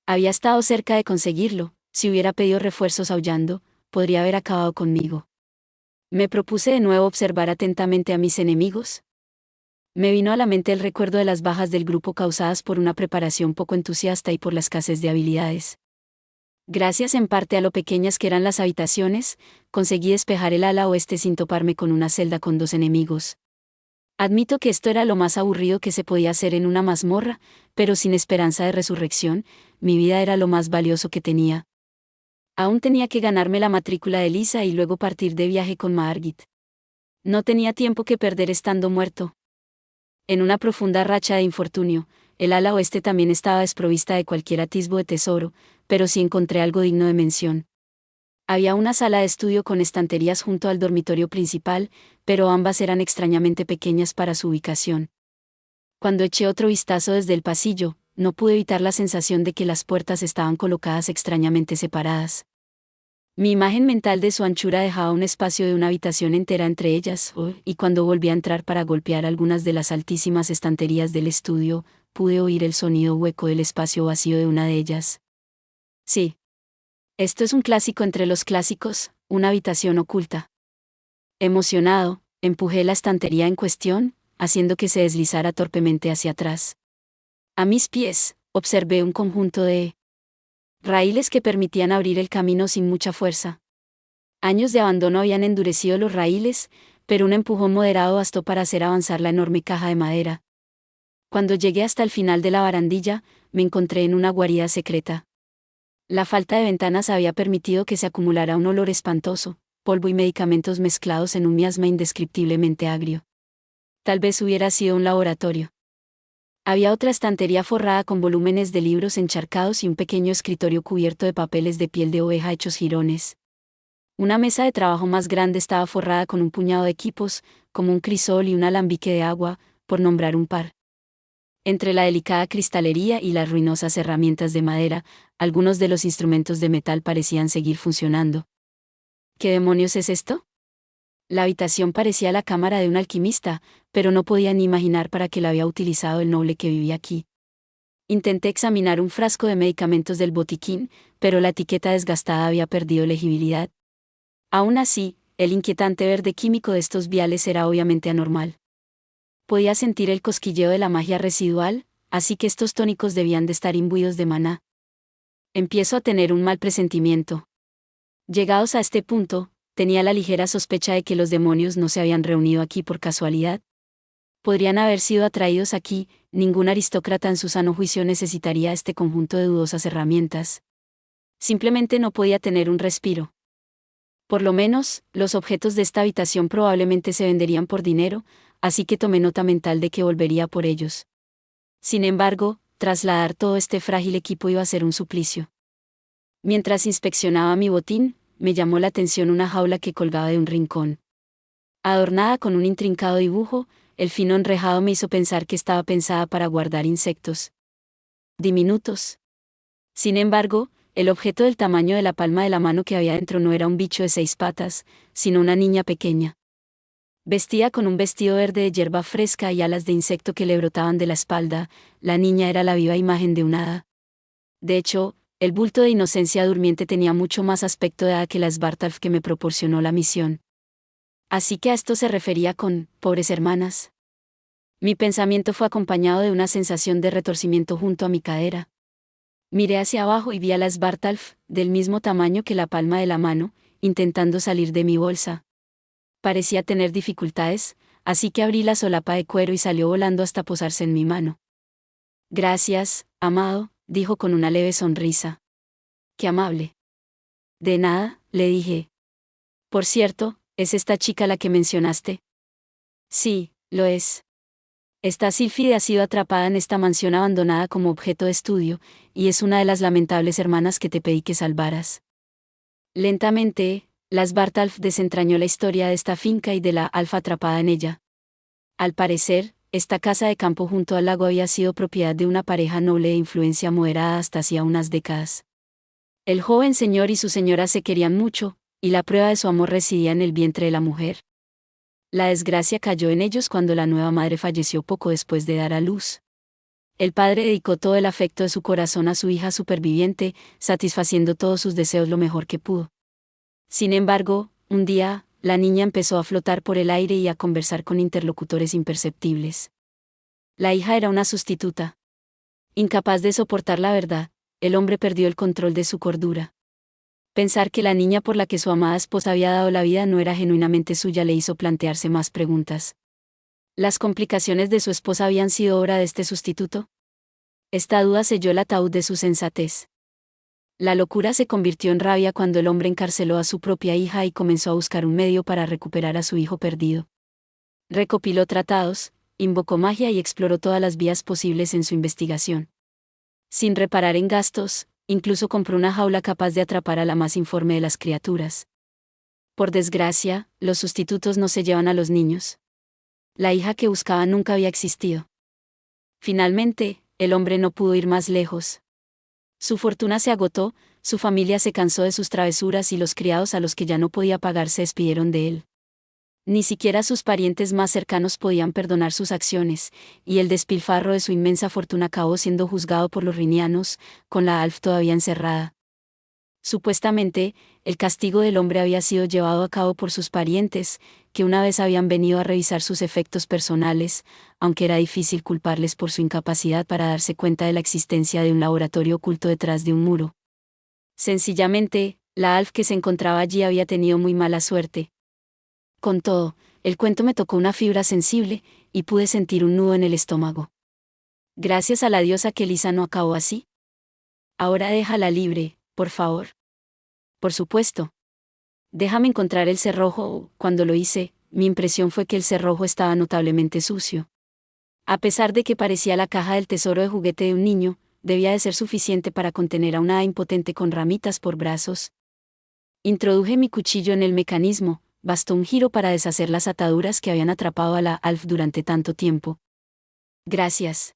Había estado cerca de conseguirlo, si hubiera pedido refuerzos aullando, podría haber acabado conmigo. Me propuse de nuevo observar atentamente a mis enemigos. Me vino a la mente el recuerdo de las bajas del grupo causadas por una preparación poco entusiasta y por la escasez de habilidades. Gracias en parte a lo pequeñas que eran las habitaciones, conseguí despejar el ala oeste sin toparme con una celda con 2 enemigos. Admito que esto era lo más aburrido que se podía hacer en una mazmorra, pero sin esperanza de resurrección, mi vida era lo más valioso que tenía. Aún tenía que ganarme la matrícula de Lisa y luego partir de viaje con Margit. No tenía tiempo que perder estando muerto. En una profunda racha de infortunio, el ala oeste también estaba desprovista de cualquier atisbo de tesoro, pero sí encontré algo digno de mención. Había una sala de estudio con estanterías junto al dormitorio principal, pero ambas eran extrañamente pequeñas para su ubicación. Cuando eché otro vistazo desde el pasillo, no pude evitar la sensación de que las puertas estaban colocadas extrañamente separadas. Mi imagen mental de su anchura dejaba un espacio de una habitación entera entre ellas, y cuando volví a entrar para golpear algunas de las altísimas estanterías del estudio, pude oír el sonido hueco del espacio vacío de una de ellas. Sí. Esto es un clásico entre los clásicos, una habitación oculta. Emocionado, empujé la estantería en cuestión, haciendo que se deslizara torpemente hacia atrás. A mis pies, observé un conjunto de raíles que permitían abrir el camino sin mucha fuerza. Años de abandono habían endurecido los raíles, pero un empujón moderado bastó para hacer avanzar la enorme caja de madera. Cuando llegué hasta el final de la barandilla, me encontré en una guarida secreta. La falta de ventanas había permitido que se acumulara un olor espantoso, polvo y medicamentos mezclados en un miasma indescriptiblemente agrio. Tal vez hubiera sido un laboratorio. Había otra estantería forrada con volúmenes de libros encharcados y un pequeño escritorio cubierto de papeles de piel de oveja hechos jirones. Una mesa de trabajo más grande estaba forrada con un puñado de equipos, como un crisol y un alambique de agua, por nombrar un par. Entre la delicada cristalería y las ruinosas herramientas de madera, algunos de los instrumentos de metal parecían seguir funcionando. ¿Qué demonios es esto? La habitación parecía la cámara de un alquimista, pero no podía ni imaginar para qué la había utilizado el noble que vivía aquí. Intenté examinar un frasco de medicamentos del botiquín, pero la etiqueta desgastada había perdido legibilidad. Aún así, el inquietante verde químico de estos viales era obviamente anormal. Podía sentir el cosquilleo de la magia residual, así que estos tónicos debían de estar imbuidos de maná. Empiezo a tener un mal presentimiento. Llegados a este punto, tenía la ligera sospecha de que los demonios no se habían reunido aquí por casualidad. Podrían haber sido atraídos aquí, ningún aristócrata en su sano juicio necesitaría este conjunto de dudosas herramientas. Simplemente no podía tener un respiro. Por lo menos, los objetos de esta habitación probablemente se venderían por dinero, así que tomé nota mental de que volvería por ellos. Sin embargo, trasladar todo este frágil equipo iba a ser un suplicio. Mientras inspeccionaba mi botín, me llamó la atención una jaula que colgaba de un rincón. Adornada con un intrincado dibujo, el fino enrejado me hizo pensar que estaba pensada para guardar insectos diminutos. Sin embargo, el objeto del tamaño de la palma de la mano que había dentro no era un bicho de 6 patas, sino una niña pequeña. Vestía con un vestido verde de hierba fresca y alas de insecto que le brotaban de la espalda, la niña era la viva imagen de un hada. De hecho, el bulto de inocencia durmiente tenía mucho más aspecto de hada que la Svartalf que me proporcionó la misión. Así que a esto se refería con «pobres hermanas». Mi pensamiento fue acompañado de una sensación de retorcimiento junto a mi cadera. Miré hacia abajo y vi a la Svartalf, del mismo tamaño que la palma de la mano, intentando salir de mi bolsa. Parecía tener dificultades, así que abrí la solapa de cuero y salió volando hasta posarse en mi mano. «Gracias, amado», dijo con una leve sonrisa. «Qué amable». «De nada», le dije. «Por cierto, ¿es esta chica la que mencionaste?» «Sí, lo es. Esta sílfide ha sido atrapada en esta mansión abandonada como objeto de estudio, y es una de las lamentables hermanas que te pedí que salvaras». Lentamente, la Svartalf desentrañó la historia de esta finca y de la alfa atrapada en ella. Al parecer, esta casa de campo junto al lago había sido propiedad de una pareja noble de influencia moderada hasta hacía unas décadas. El joven señor y su señora se querían mucho, y la prueba de su amor residía en el vientre de la mujer. La desgracia cayó en ellos cuando la nueva madre falleció poco después de dar a luz. El padre dedicó todo el afecto de su corazón a su hija superviviente, satisfaciendo todos sus deseos lo mejor que pudo. Sin embargo, un día, la niña empezó a flotar por el aire y a conversar con interlocutores imperceptibles. La hija era una sustituta. Incapaz de soportar la verdad, el hombre perdió el control de su cordura. Pensar que la niña por la que su amada esposa había dado la vida no era genuinamente suya le hizo plantearse más preguntas. ¿Las complicaciones de su esposa habían sido obra de este sustituto? Esta duda selló el ataúd de su sensatez. La locura se convirtió en rabia cuando el hombre encarceló a su propia hija y comenzó a buscar un medio para recuperar a su hijo perdido. Recopiló tratados, invocó magia y exploró todas las vías posibles en su investigación. Sin reparar en gastos, incluso compró una jaula capaz de atrapar a la más informe de las criaturas. Por desgracia, los sustitutos no se llevan a los niños. La hija que buscaba nunca había existido. Finalmente, el hombre no pudo ir más lejos. Su fortuna se agotó, su familia se cansó de sus travesuras y los criados a los que ya no podía pagar se despidieron de él. Ni siquiera sus parientes más cercanos podían perdonar sus acciones, y el despilfarro de su inmensa fortuna acabó siendo juzgado por los rinianos, con la Alf todavía encerrada. Supuestamente, el castigo del hombre había sido llevado a cabo por sus parientes, que una vez habían venido a revisar sus efectos personales, aunque era difícil culparles por su incapacidad para darse cuenta de la existencia de un laboratorio oculto detrás de un muro. Sencillamente, la Alf que se encontraba allí había tenido muy mala suerte. Con todo, el cuento me tocó una fibra sensible, y pude sentir un nudo en el estómago. Gracias a la diosa que Lisa no acabó así. Ahora déjala libre, por favor. Por supuesto. Déjame encontrar el cerrojo. Cuando lo hice, mi impresión fue que el cerrojo estaba notablemente sucio. A pesar de que parecía la caja del tesoro de juguete de un niño, debía de ser suficiente para contener a una hada impotente con ramitas por brazos. Introduje mi cuchillo en el mecanismo. Bastó un giro para deshacer las ataduras que habían atrapado a la Alf durante tanto tiempo. Gracias.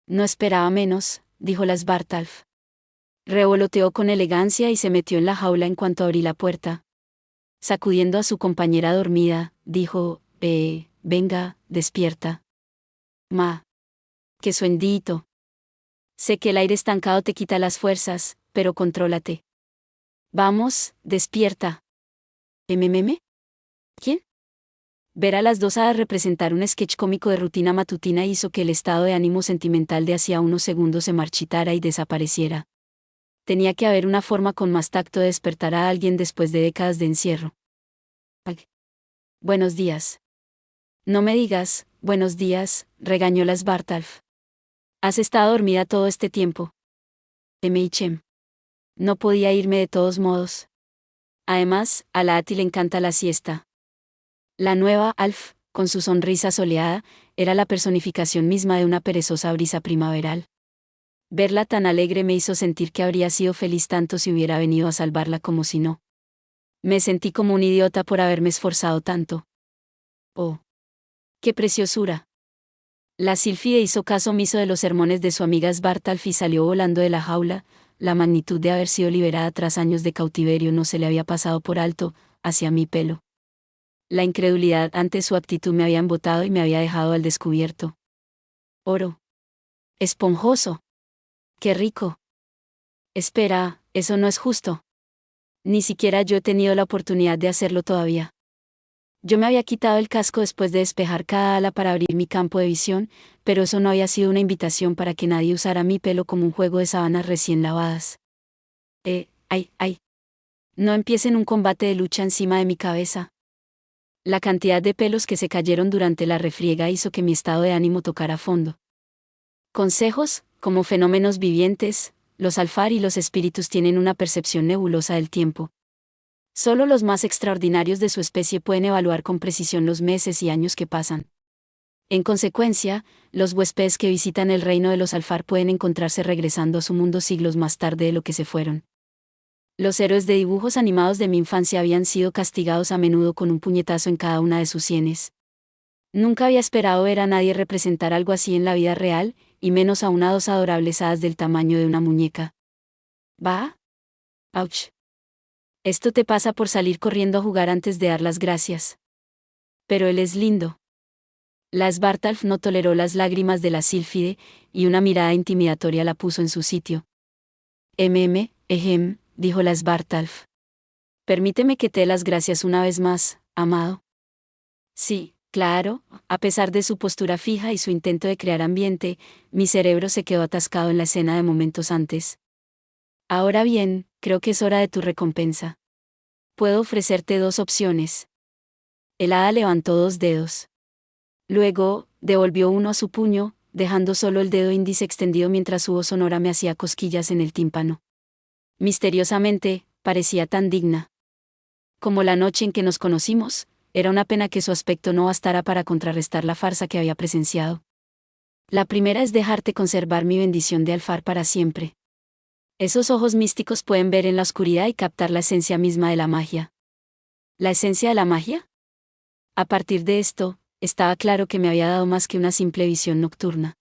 No esperaba menos, dijo la Svartalf. Revoloteó con elegancia y se metió en la jaula en cuanto abrí la puerta. Sacudiendo a su compañera dormida, dijo, venga, despierta. Ma. Qué suendito. Sé que el aire estancado te quita las fuerzas, pero contrólate. Vamos, despierta. ¿MMM? ¿Quién? Ver a las dos hadas representar un sketch cómico de rutina matutina hizo que el estado de ánimo sentimental de hacía unos segundos se marchitara y desapareciera. Tenía que haber una forma con más tacto de despertar a alguien después de décadas de encierro. Ay. Buenos días. No me digas, buenos días, regañó la Svartalf. ¿Has estado dormida todo este tiempo? M.H.M. No podía irme de todos modos. Además, a la Ati le encanta la siesta. La nueva Alf, con su sonrisa soleada, era la personificación misma de una perezosa brisa primaveral. Verla tan alegre me hizo sentir que habría sido feliz tanto si hubiera venido a salvarla como si no. Me sentí como un idiota por haberme esforzado tanto. Oh. ¡Qué preciosura! La sílfide hizo caso omiso de los sermones de su amiga Svartalf y salió volando de la jaula. La magnitud de haber sido liberada tras años de cautiverio no se le había pasado por alto, hacia mi pelo. La incredulidad ante su aptitud me había embotado y me había dejado al descubierto. Oro. Esponjoso. ¡Qué rico! Espera, eso no es justo. Ni siquiera yo he tenido la oportunidad de hacerlo todavía. Yo me había quitado el casco después de despejar cada ala para abrir mi campo de visión, pero eso no había sido una invitación para que nadie usara mi pelo como un juego de sábanas recién lavadas. ¡Ay! No empiecen un combate de lucha encima de mi cabeza. La cantidad de pelos que se cayeron durante la refriega hizo que mi estado de ánimo tocara fondo. Consejos, como fenómenos vivientes, los alfar y los espíritus tienen una percepción nebulosa del tiempo. Solo los más extraordinarios de su especie pueden evaluar con precisión los meses y años que pasan. En consecuencia, los huéspedes que visitan el reino de los alfar pueden encontrarse regresando a su mundo siglos más tarde de lo que se fueron. Los héroes de dibujos animados de mi infancia habían sido castigados a menudo con un puñetazo en cada una de sus sienes. Nunca había esperado ver a nadie representar algo así en la vida real, y menos a una dos adorables hadas del tamaño de una muñeca. ¿Va? ¡Auch! Esto te pasa por salir corriendo a jugar antes de dar las gracias. Pero él es lindo. La Svartalf no toleró las lágrimas de la sílfide, y una mirada intimidatoria la puso en su sitio. Dijo la Svartalf. Permíteme que te dé las gracias una vez más, amado. Sí, claro, a pesar de su postura fija y su intento de crear ambiente, mi cerebro se quedó atascado en la escena de momentos antes. Ahora bien, creo que es hora de tu recompensa. Puedo ofrecerte dos opciones. El hada levantó dos dedos. Luego, devolvió uno a su puño, dejando solo el dedo índice extendido mientras su voz sonora me hacía cosquillas en el tímpano. Misteriosamente, parecía tan digna. Como la noche en que nos conocimos, era una pena que su aspecto no bastara para contrarrestar la farsa que había presenciado. La primera es dejarte conservar mi bendición de alfar para siempre. Esos ojos místicos pueden ver en la oscuridad y captar la esencia misma de la magia. ¿La esencia de la magia? A partir de esto, estaba claro que me había dado más que una simple visión nocturna.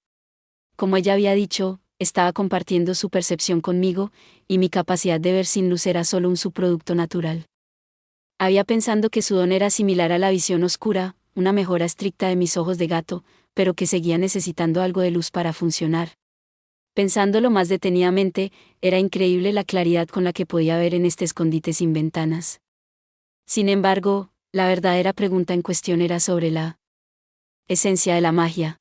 Como ella había dicho, estaba compartiendo su percepción conmigo, y mi capacidad de ver sin luz era solo un subproducto natural. Había pensado que su don era similar a la visión oscura, una mejora estricta de mis ojos de gato, pero que seguía necesitando algo de luz para funcionar. Pensándolo más detenidamente, era increíble la claridad con la que podía ver en este escondite sin ventanas. Sin embargo, la verdadera pregunta en cuestión era sobre la esencia de la magia.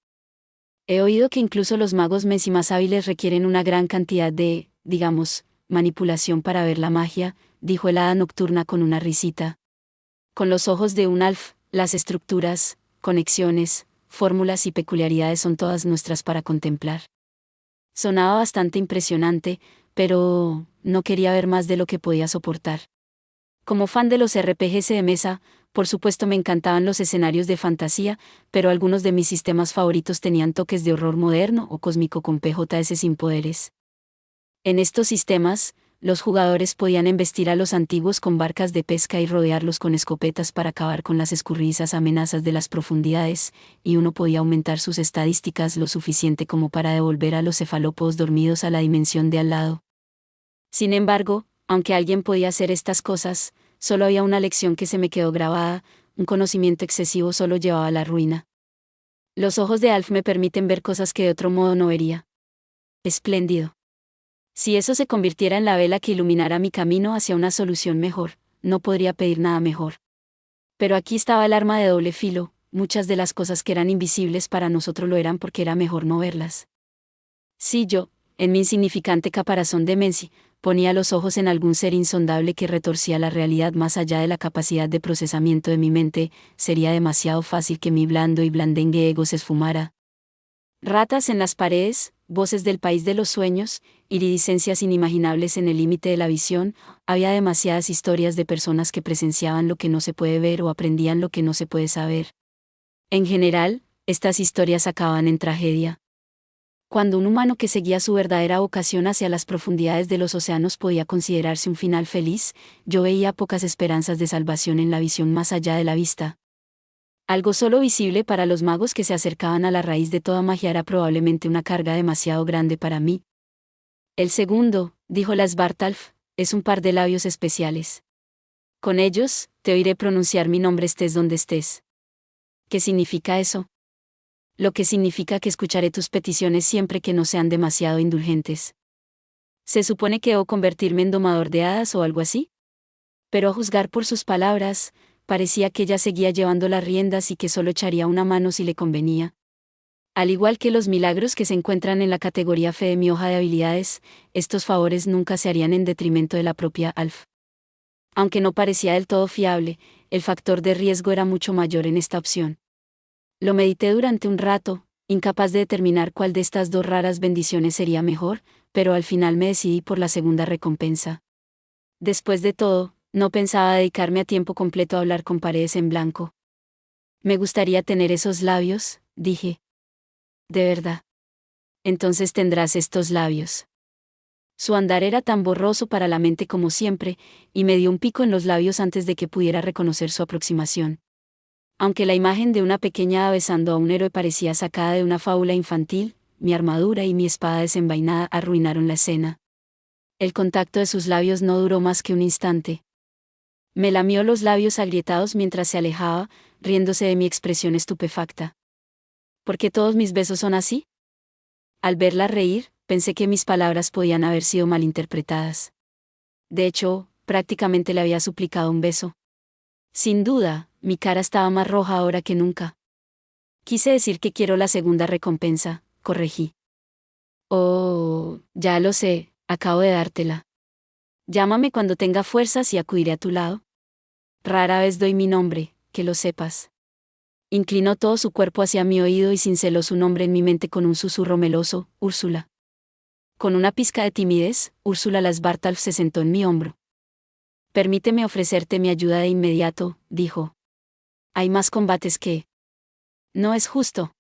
He oído que incluso los magos más hábiles requieren una gran cantidad de, digamos, manipulación para ver la magia, dijo el hada nocturna con una risita. Con los ojos de un alf, las estructuras, conexiones, fórmulas y peculiaridades son todas nuestras para contemplar. Sonaba bastante impresionante, pero no quería ver más de lo que podía soportar. Como fan de los RPGs de mesa, por supuesto me encantaban los escenarios de fantasía, pero algunos de mis sistemas favoritos tenían toques de horror moderno o cósmico con PJS sin poderes. En estos sistemas, los jugadores podían embestir a los antiguos con barcas de pesca y rodearlos con escopetas para acabar con las escurridizas amenazas de las profundidades, y uno podía aumentar sus estadísticas lo suficiente como para devolver a los cefalópodos dormidos a la dimensión de al lado. Sin embargo, aunque alguien podía hacer estas cosas, solo había una lección que se me quedó grabada: un conocimiento excesivo solo llevaba a la ruina. Los ojos de Alf me permiten ver cosas que de otro modo no vería. Espléndido. Si eso se convirtiera en la vela que iluminara mi camino hacia una solución mejor, no podría pedir nada mejor. Pero aquí estaba el arma de doble filo: muchas de las cosas que eran invisibles para nosotros lo eran porque era mejor no verlas. Si yo, en mi insignificante caparazón de Menzi, ponía los ojos en algún ser insondable que retorcía la realidad más allá de la capacidad de procesamiento de mi mente, sería demasiado fácil que mi blando y blandengue ego se esfumara. Ratas en las paredes, voces del país de los sueños, iridiscencias inimaginables en el límite de la visión, había demasiadas historias de personas que presenciaban lo que no se puede ver o aprendían lo que no se puede saber. En general, estas historias acababan en tragedia. Cuando un humano que seguía su verdadera vocación hacia las profundidades de los océanos podía considerarse un final feliz, yo veía pocas esperanzas de salvación en la visión más allá de la vista. Algo solo visible para los magos que se acercaban a la raíz de toda magia era probablemente una carga demasiado grande para mí. El segundo, dijo la Svartalf, es un par de labios especiales. Con ellos, te oiré pronunciar mi nombre estés donde estés. ¿Qué significa eso? Lo que significa que escucharé tus peticiones siempre que no sean demasiado indulgentes. ¿Se supone que debo convertirme en domador de hadas o algo así? Pero a juzgar por sus palabras, parecía que ella seguía llevando las riendas y que solo echaría una mano si le convenía. Al igual que los milagros que se encuentran en la categoría fe de mi hoja de habilidades, estos favores nunca se harían en detrimento de la propia Alf. Aunque no parecía del todo fiable, el factor de riesgo era mucho mayor en esta opción. Lo medité durante un rato, incapaz de determinar cuál de estas dos raras bendiciones sería mejor, pero al final me decidí por la segunda recompensa. Después de todo, no pensaba dedicarme a tiempo completo a hablar con paredes en blanco. Me gustaría tener esos labios, dije. ¿De verdad? Entonces tendrás estos labios. Su andar era tan borroso para la mente como siempre, y me dio un pico en los labios antes de que pudiera reconocer su aproximación. Aunque la imagen de una pequeña hada besando a un héroe parecía sacada de una fábula infantil, mi armadura y mi espada desenvainada arruinaron la escena. El contacto de sus labios no duró más que un instante. Me lamió los labios agrietados mientras se alejaba, riéndose de mi expresión estupefacta. ¿Por qué todos mis besos son así? Al verla reír, pensé que mis palabras podían haber sido malinterpretadas. De hecho, prácticamente le había suplicado un beso. Sin duda, mi cara estaba más roja ahora que nunca. Quise decir que quiero la segunda recompensa, corregí. Oh, ya lo sé, acabo de dártela. Llámame cuando tenga fuerzas y acudiré a tu lado. Rara vez doy mi nombre, que lo sepas. Inclinó todo su cuerpo hacia mi oído y cinceló su nombre en mi mente con un susurro meloso: Úrsula. Con una pizca de timidez, Úrsula Svartalf se sentó en mi hombro. Permíteme ofrecerte mi ayuda de inmediato, dijo. Hay más combates que... No es justo.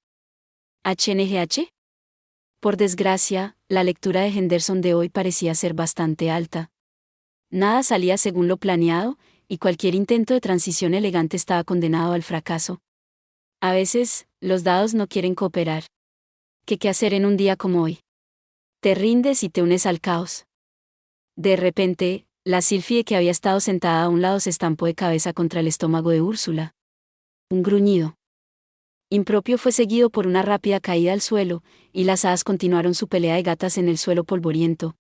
¿HNGH? Por desgracia, la lectura de Henderson de hoy parecía ser bastante alta. Nada salía según lo planeado, y cualquier intento de transición elegante estaba condenado al fracaso. A veces, los dados no quieren cooperar. ¿Qué hacer en un día como hoy? Te rindes y te unes al caos. De repente, la Sylphie que había estado sentada a un lado se estampó de cabeza contra el estómago de Úrsula. Un gruñido impropio fue seguido por una rápida caída al suelo, y las hadas continuaron su pelea de gatas en el suelo polvoriento.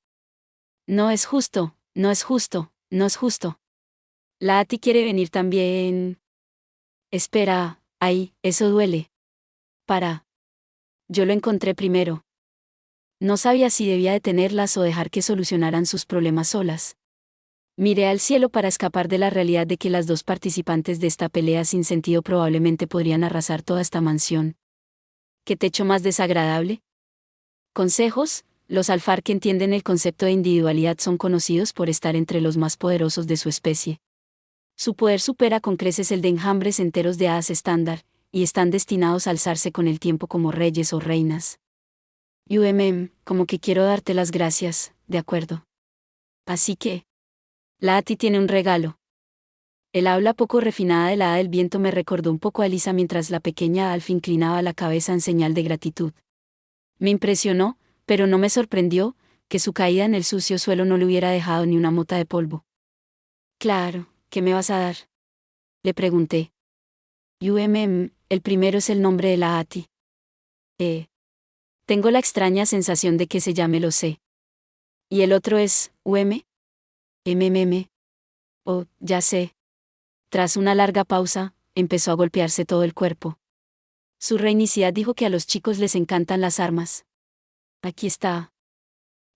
No es justo, no es justo, no es justo. La Ati quiere venir también. Espera, ay, eso duele. Para. Yo lo encontré primero. No sabía si debía detenerlas o dejar que solucionaran sus problemas solas. Miré al cielo para escapar de la realidad de que las dos participantes de esta pelea sin sentido probablemente podrían arrasar toda esta mansión. ¿Qué techo más desagradable? Consejos: los alfar que entienden el concepto de individualidad son conocidos por estar entre los más poderosos de su especie. Su poder supera con creces el de enjambres enteros de hadas estándar, y están destinados a alzarse con el tiempo como reyes o reinas. Como que quiero darte las gracias, de acuerdo. Así que, la Ati tiene un regalo. El habla poco refinada de la hada del viento me recordó un poco a Elisa mientras la pequeña Alf inclinaba la cabeza en señal de gratitud. Me impresionó, pero no me sorprendió, que su caída en el sucio suelo no le hubiera dejado ni una mota de polvo. Claro, ¿qué me vas a dar? Le pregunté. El primero es el nombre de la Ati. Tengo la extraña sensación de que ese ya me lo sé. ¿Y el otro es, MMM? Oh, ya sé. Tras una larga pausa, empezó a golpearse todo el cuerpo. Su reinicidad dijo que a los chicos les encantan las armas. Aquí está.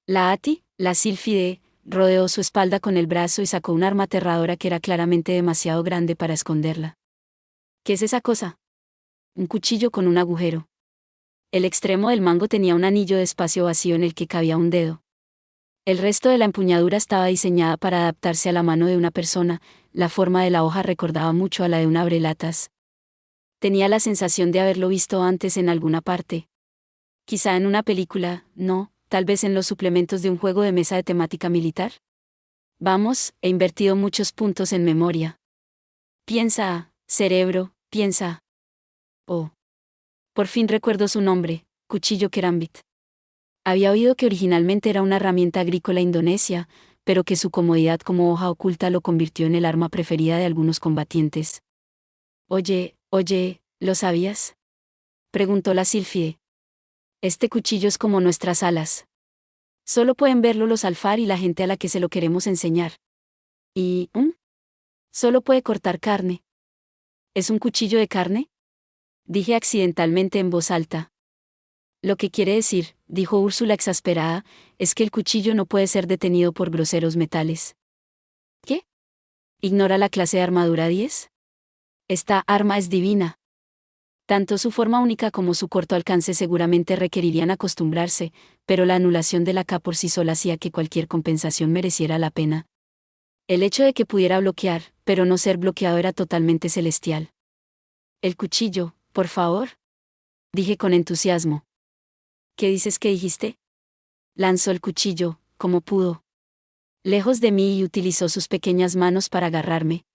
La Ati, la Sylphide, rodeó su espalda con el brazo y sacó un arma aterradora que era claramente demasiado grande para esconderla. ¿Qué es esa cosa? Un cuchillo con un agujero. El extremo del mango tenía un anillo de espacio vacío en el que cabía un dedo. El resto de la empuñadura estaba diseñada para adaptarse a la mano de una persona, la forma de la hoja recordaba mucho a la de un abrelatas. Tenía la sensación de haberlo visto antes en alguna parte. Quizá en una película, no, tal vez en los suplementos de un juego de mesa de temática militar. Vamos, he invertido muchos puntos en memoria. Piensa, cerebro, piensa. Oh. Por fin recuerdo su nombre, cuchillo Kerambit. Había oído que originalmente era una herramienta agrícola indonesia, pero que su comodidad como hoja oculta lo convirtió en el arma preferida de algunos combatientes. Oye, ¿lo sabías? Preguntó la Sylphie. Este cuchillo es como nuestras alas. Solo pueden verlo los alfar y la gente a la que se lo queremos enseñar. Y, solo puede cortar carne. ¿Es un cuchillo de carne? Dije accidentalmente en voz alta. Lo que quiere decir, dijo Úrsula exasperada, es que el cuchillo no puede ser detenido por groseros metales. ¿Qué? ¿Ignora la clase de armadura 10? Esta arma es divina. Tanto su forma única como su corto alcance seguramente requerirían acostumbrarse, pero la anulación de la K por sí sola hacía que cualquier compensación mereciera la pena. El hecho de que pudiera bloquear, pero no ser bloqueado era totalmente celestial. El cuchillo, por favor. Dije con entusiasmo. ¿Qué dices que dijiste? Lanzó el cuchillo, como pudo. Lejos de mí y utilizó sus pequeñas manos para agarrarme.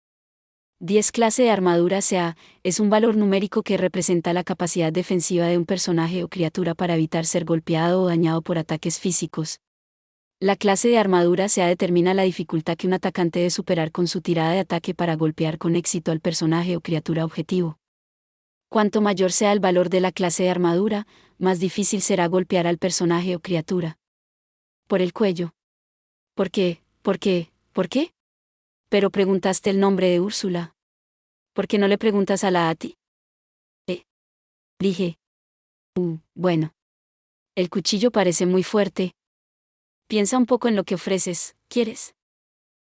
10 clase de armadura CA, es un valor numérico que representa la capacidad defensiva de un personaje o criatura para evitar ser golpeado o dañado por ataques físicos. La clase de armadura CA determina la dificultad que un atacante debe superar con su tirada de ataque para golpear con éxito al personaje o criatura objetivo. Cuanto mayor sea el valor de la clase de armadura, más difícil será golpear al personaje o criatura. Por el cuello. ¿Por qué? ¿Por qué? ¿Por qué? Pero preguntaste el nombre de Úrsula. ¿Por qué no le preguntas a la Ati? Dije. Bueno. El cuchillo parece muy fuerte. Piensa un poco en lo que ofreces, ¿quieres?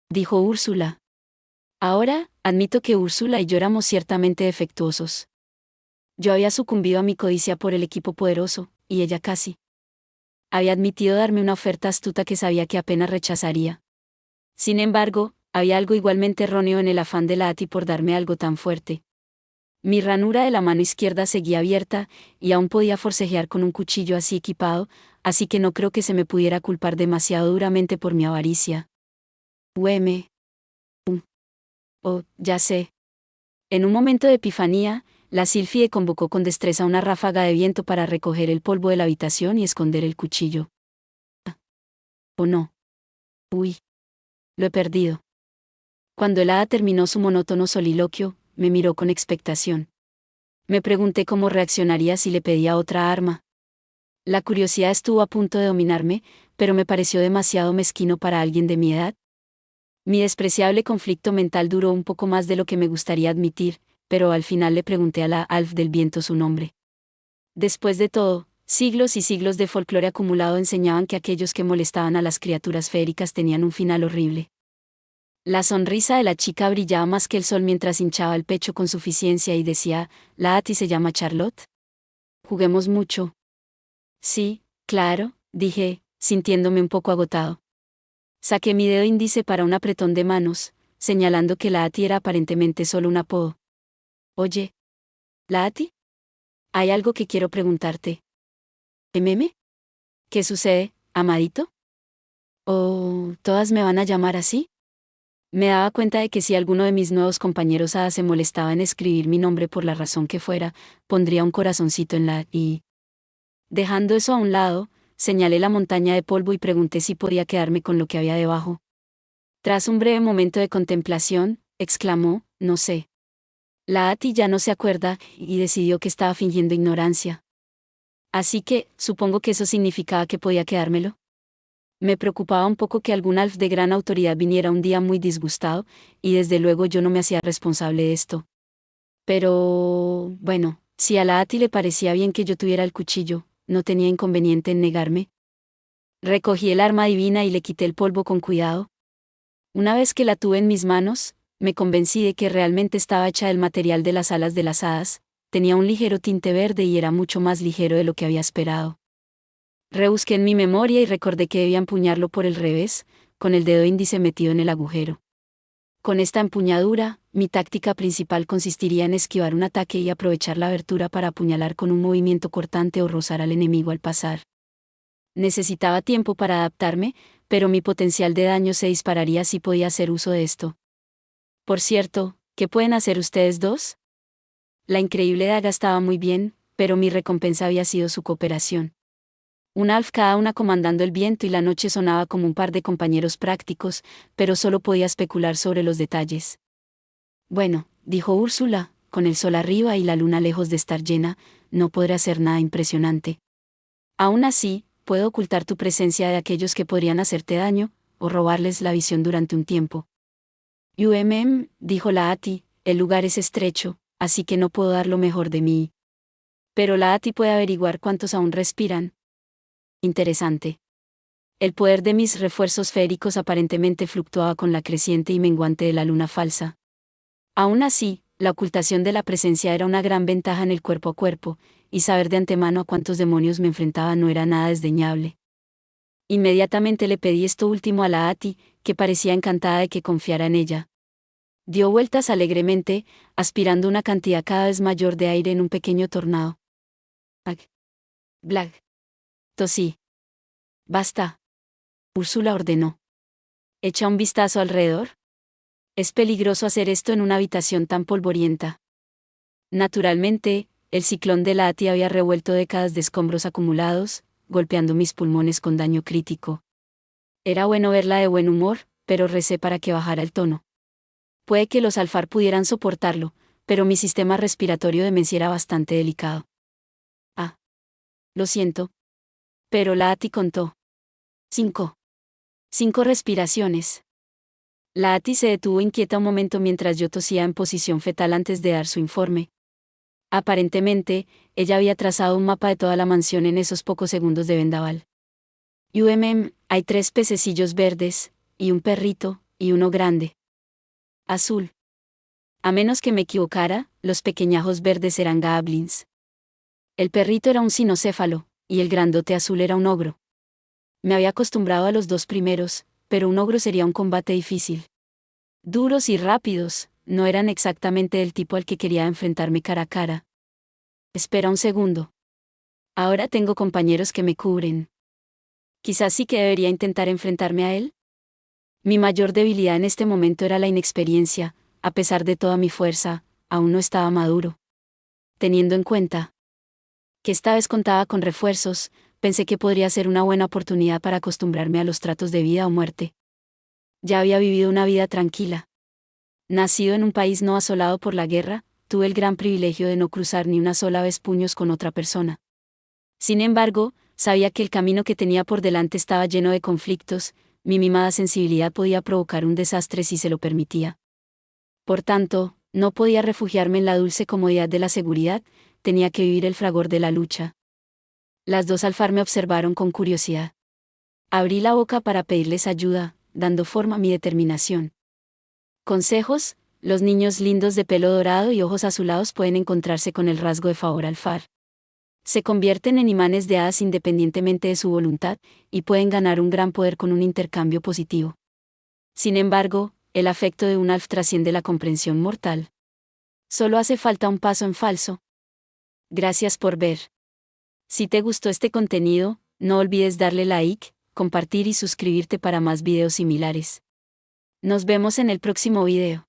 Dijo Úrsula. Ahora, admito que Úrsula y yo éramos ciertamente defectuosos. Yo había sucumbido a mi codicia por el equipo poderoso, y ella casi. Había admitido darme una oferta astuta que sabía que apenas rechazaría. Sin embargo, había algo igualmente erróneo en el afán de la Ati por darme algo tan fuerte. Mi ranura de la mano izquierda seguía abierta, y aún podía forcejear con un cuchillo así equipado, así que no creo que se me pudiera culpar demasiado duramente por mi avaricia. Oh, ya sé. En un momento de epifanía, la Sylphie convocó con destreza una ráfaga de viento para recoger el polvo de la habitación y esconder el cuchillo. ¿O no? Uy, lo he perdido. Cuando el hada terminó su monótono soliloquio, me miró con expectación. Me pregunté cómo reaccionaría si le pedía otra arma. La curiosidad estuvo a punto de dominarme, pero me pareció demasiado mezquino para alguien de mi edad. Mi despreciable conflicto mental duró un poco más de lo que me gustaría admitir, pero al final le pregunté a la Alf del viento su nombre. Después de todo, siglos y siglos de folclore acumulado enseñaban que aquellos que molestaban a las criaturas feéricas tenían un final horrible. La sonrisa de la chica brillaba más que el sol mientras hinchaba el pecho con suficiencia y decía, ¿la Ati se llama Charlotte? Juguemos mucho. Sí, claro, dije, sintiéndome un poco agotado. Saqué mi dedo índice para un apretón de manos, señalando que la Ati era aparentemente solo un apodo. Oye, ¿la Ati? Hay algo que quiero preguntarte. ¿MM? ¿Qué sucede, amadito? ¿O todas me van a llamar así? Me daba cuenta de que si alguno de mis nuevos compañeros hadas se molestaba en escribir mi nombre por la razón que fuera, pondría un corazoncito en la I. Dejando eso a un lado, señalé la montaña de polvo y pregunté si podía quedarme con lo que había debajo. Tras un breve momento de contemplación, exclamó, no sé. La Ati ya no se acuerda, y decidió que estaba fingiendo ignorancia. Así que, supongo que eso significaba que podía quedármelo. Me preocupaba un poco que algún Alf de gran autoridad viniera un día muy disgustado, y desde luego yo no me hacía responsable de esto. Pero, bueno, si a la Ati le parecía bien que yo tuviera el cuchillo, no tenía inconveniente en negarme. Recogí el arma divina y le quité el polvo con cuidado. Una vez que la tuve en mis manos, me convencí de que realmente estaba hecha del material de las alas de las hadas, tenía un ligero tinte verde y era mucho más ligero de lo que había esperado. Rebusqué en mi memoria y recordé que debía empuñarlo por el revés, con el dedo índice metido en el agujero. Con esta empuñadura, mi táctica principal consistiría en esquivar un ataque y aprovechar la abertura para apuñalar con un movimiento cortante o rozar al enemigo al pasar. Necesitaba tiempo para adaptarme, pero mi potencial de daño se dispararía si podía hacer uso de esto. Por cierto, ¿qué pueden hacer ustedes dos? La increíble daga estaba muy bien, pero mi recompensa había sido su cooperación. Un Alf cada una comandando el viento y la noche sonaba como un par de compañeros prácticos, pero solo podía especular sobre los detalles. Bueno, dijo Úrsula, con el sol arriba y la luna lejos de estar llena, no podré hacer nada impresionante. Aún así, puedo ocultar tu presencia de aquellos que podrían hacerte daño, o robarles la visión durante un tiempo. Dijo la Ati, el lugar es estrecho, así que no puedo dar lo mejor de mí. Pero la Ati puede averiguar cuántos aún respiran. Interesante. El poder de mis refuerzos féricos aparentemente fluctuaba con la creciente y menguante de la luna falsa. Aún así, la ocultación de la presencia era una gran ventaja en el cuerpo a cuerpo, y saber de antemano a cuántos demonios me enfrentaba no era nada desdeñable. Inmediatamente le pedí esto último a la Ati, que parecía encantada de que confiara en ella. Dio vueltas alegremente, aspirando una cantidad cada vez mayor de aire en un pequeño tornado. Blag. Blag. Tosí. Basta. Úrsula ordenó. Echa un vistazo alrededor. Es peligroso hacer esto en una habitación tan polvorienta. Naturalmente, el ciclón de la Ati había revuelto décadas de escombros acumulados, golpeando mis pulmones con daño crítico. Era bueno verla de buen humor, pero recé para que bajara el tono. Puede que los alfar pudieran soportarlo, pero mi sistema respiratorio de Messi era bastante delicado. Ah. Lo siento. Pero la Ati contó. 5 respiraciones. La Ati se detuvo inquieta un momento mientras yo tosía en posición fetal antes de dar su informe. Aparentemente, ella había trazado un mapa de toda la mansión en esos pocos segundos de vendaval. Hay 3 pececillos verdes, y un perrito, y uno grande. Azul. A menos que me equivocara, los pequeñajos verdes eran goblins. El perrito era un cinocéfalo, y el grandote azul era un ogro. Me había acostumbrado a los 2 primeros, pero un ogro sería un combate difícil. Duros y rápidos, no eran exactamente el tipo al que quería enfrentarme cara a cara. Espera un segundo. Ahora tengo compañeros que me cubren. Quizás sí que debería intentar enfrentarme a él. Mi mayor debilidad en este momento era la inexperiencia, a pesar de toda mi fuerza, aún no estaba maduro. Teniendo en cuenta que esta vez contaba con refuerzos, pensé que podría ser una buena oportunidad para acostumbrarme a los tratos de vida o muerte. Ya había vivido una vida tranquila. Nacido en un país no asolado por la guerra, tuve el gran privilegio de no cruzar ni una sola vez puños con otra persona. Sin embargo, sabía que el camino que tenía por delante estaba lleno de conflictos, mi mimada sensibilidad podía provocar un desastre si se lo permitía. Por tanto, no podía refugiarme en la dulce comodidad de la seguridad, tenía que vivir el fragor de la lucha. Las dos alfar me observaron con curiosidad. Abrí la boca para pedirles ayuda, dando forma a mi determinación. Consejos: los niños lindos de pelo dorado y ojos azulados pueden encontrarse con el rasgo de favor alfar. Se convierten en imanes de hadas independientemente de su voluntad, y pueden ganar un gran poder con un intercambio positivo. Sin embargo, el afecto de un alf trasciende la comprensión mortal. Solo hace falta un paso en falso. Gracias por ver. Si te gustó este contenido, no olvides darle like, compartir y suscribirte para más videos similares. Nos vemos en el próximo video.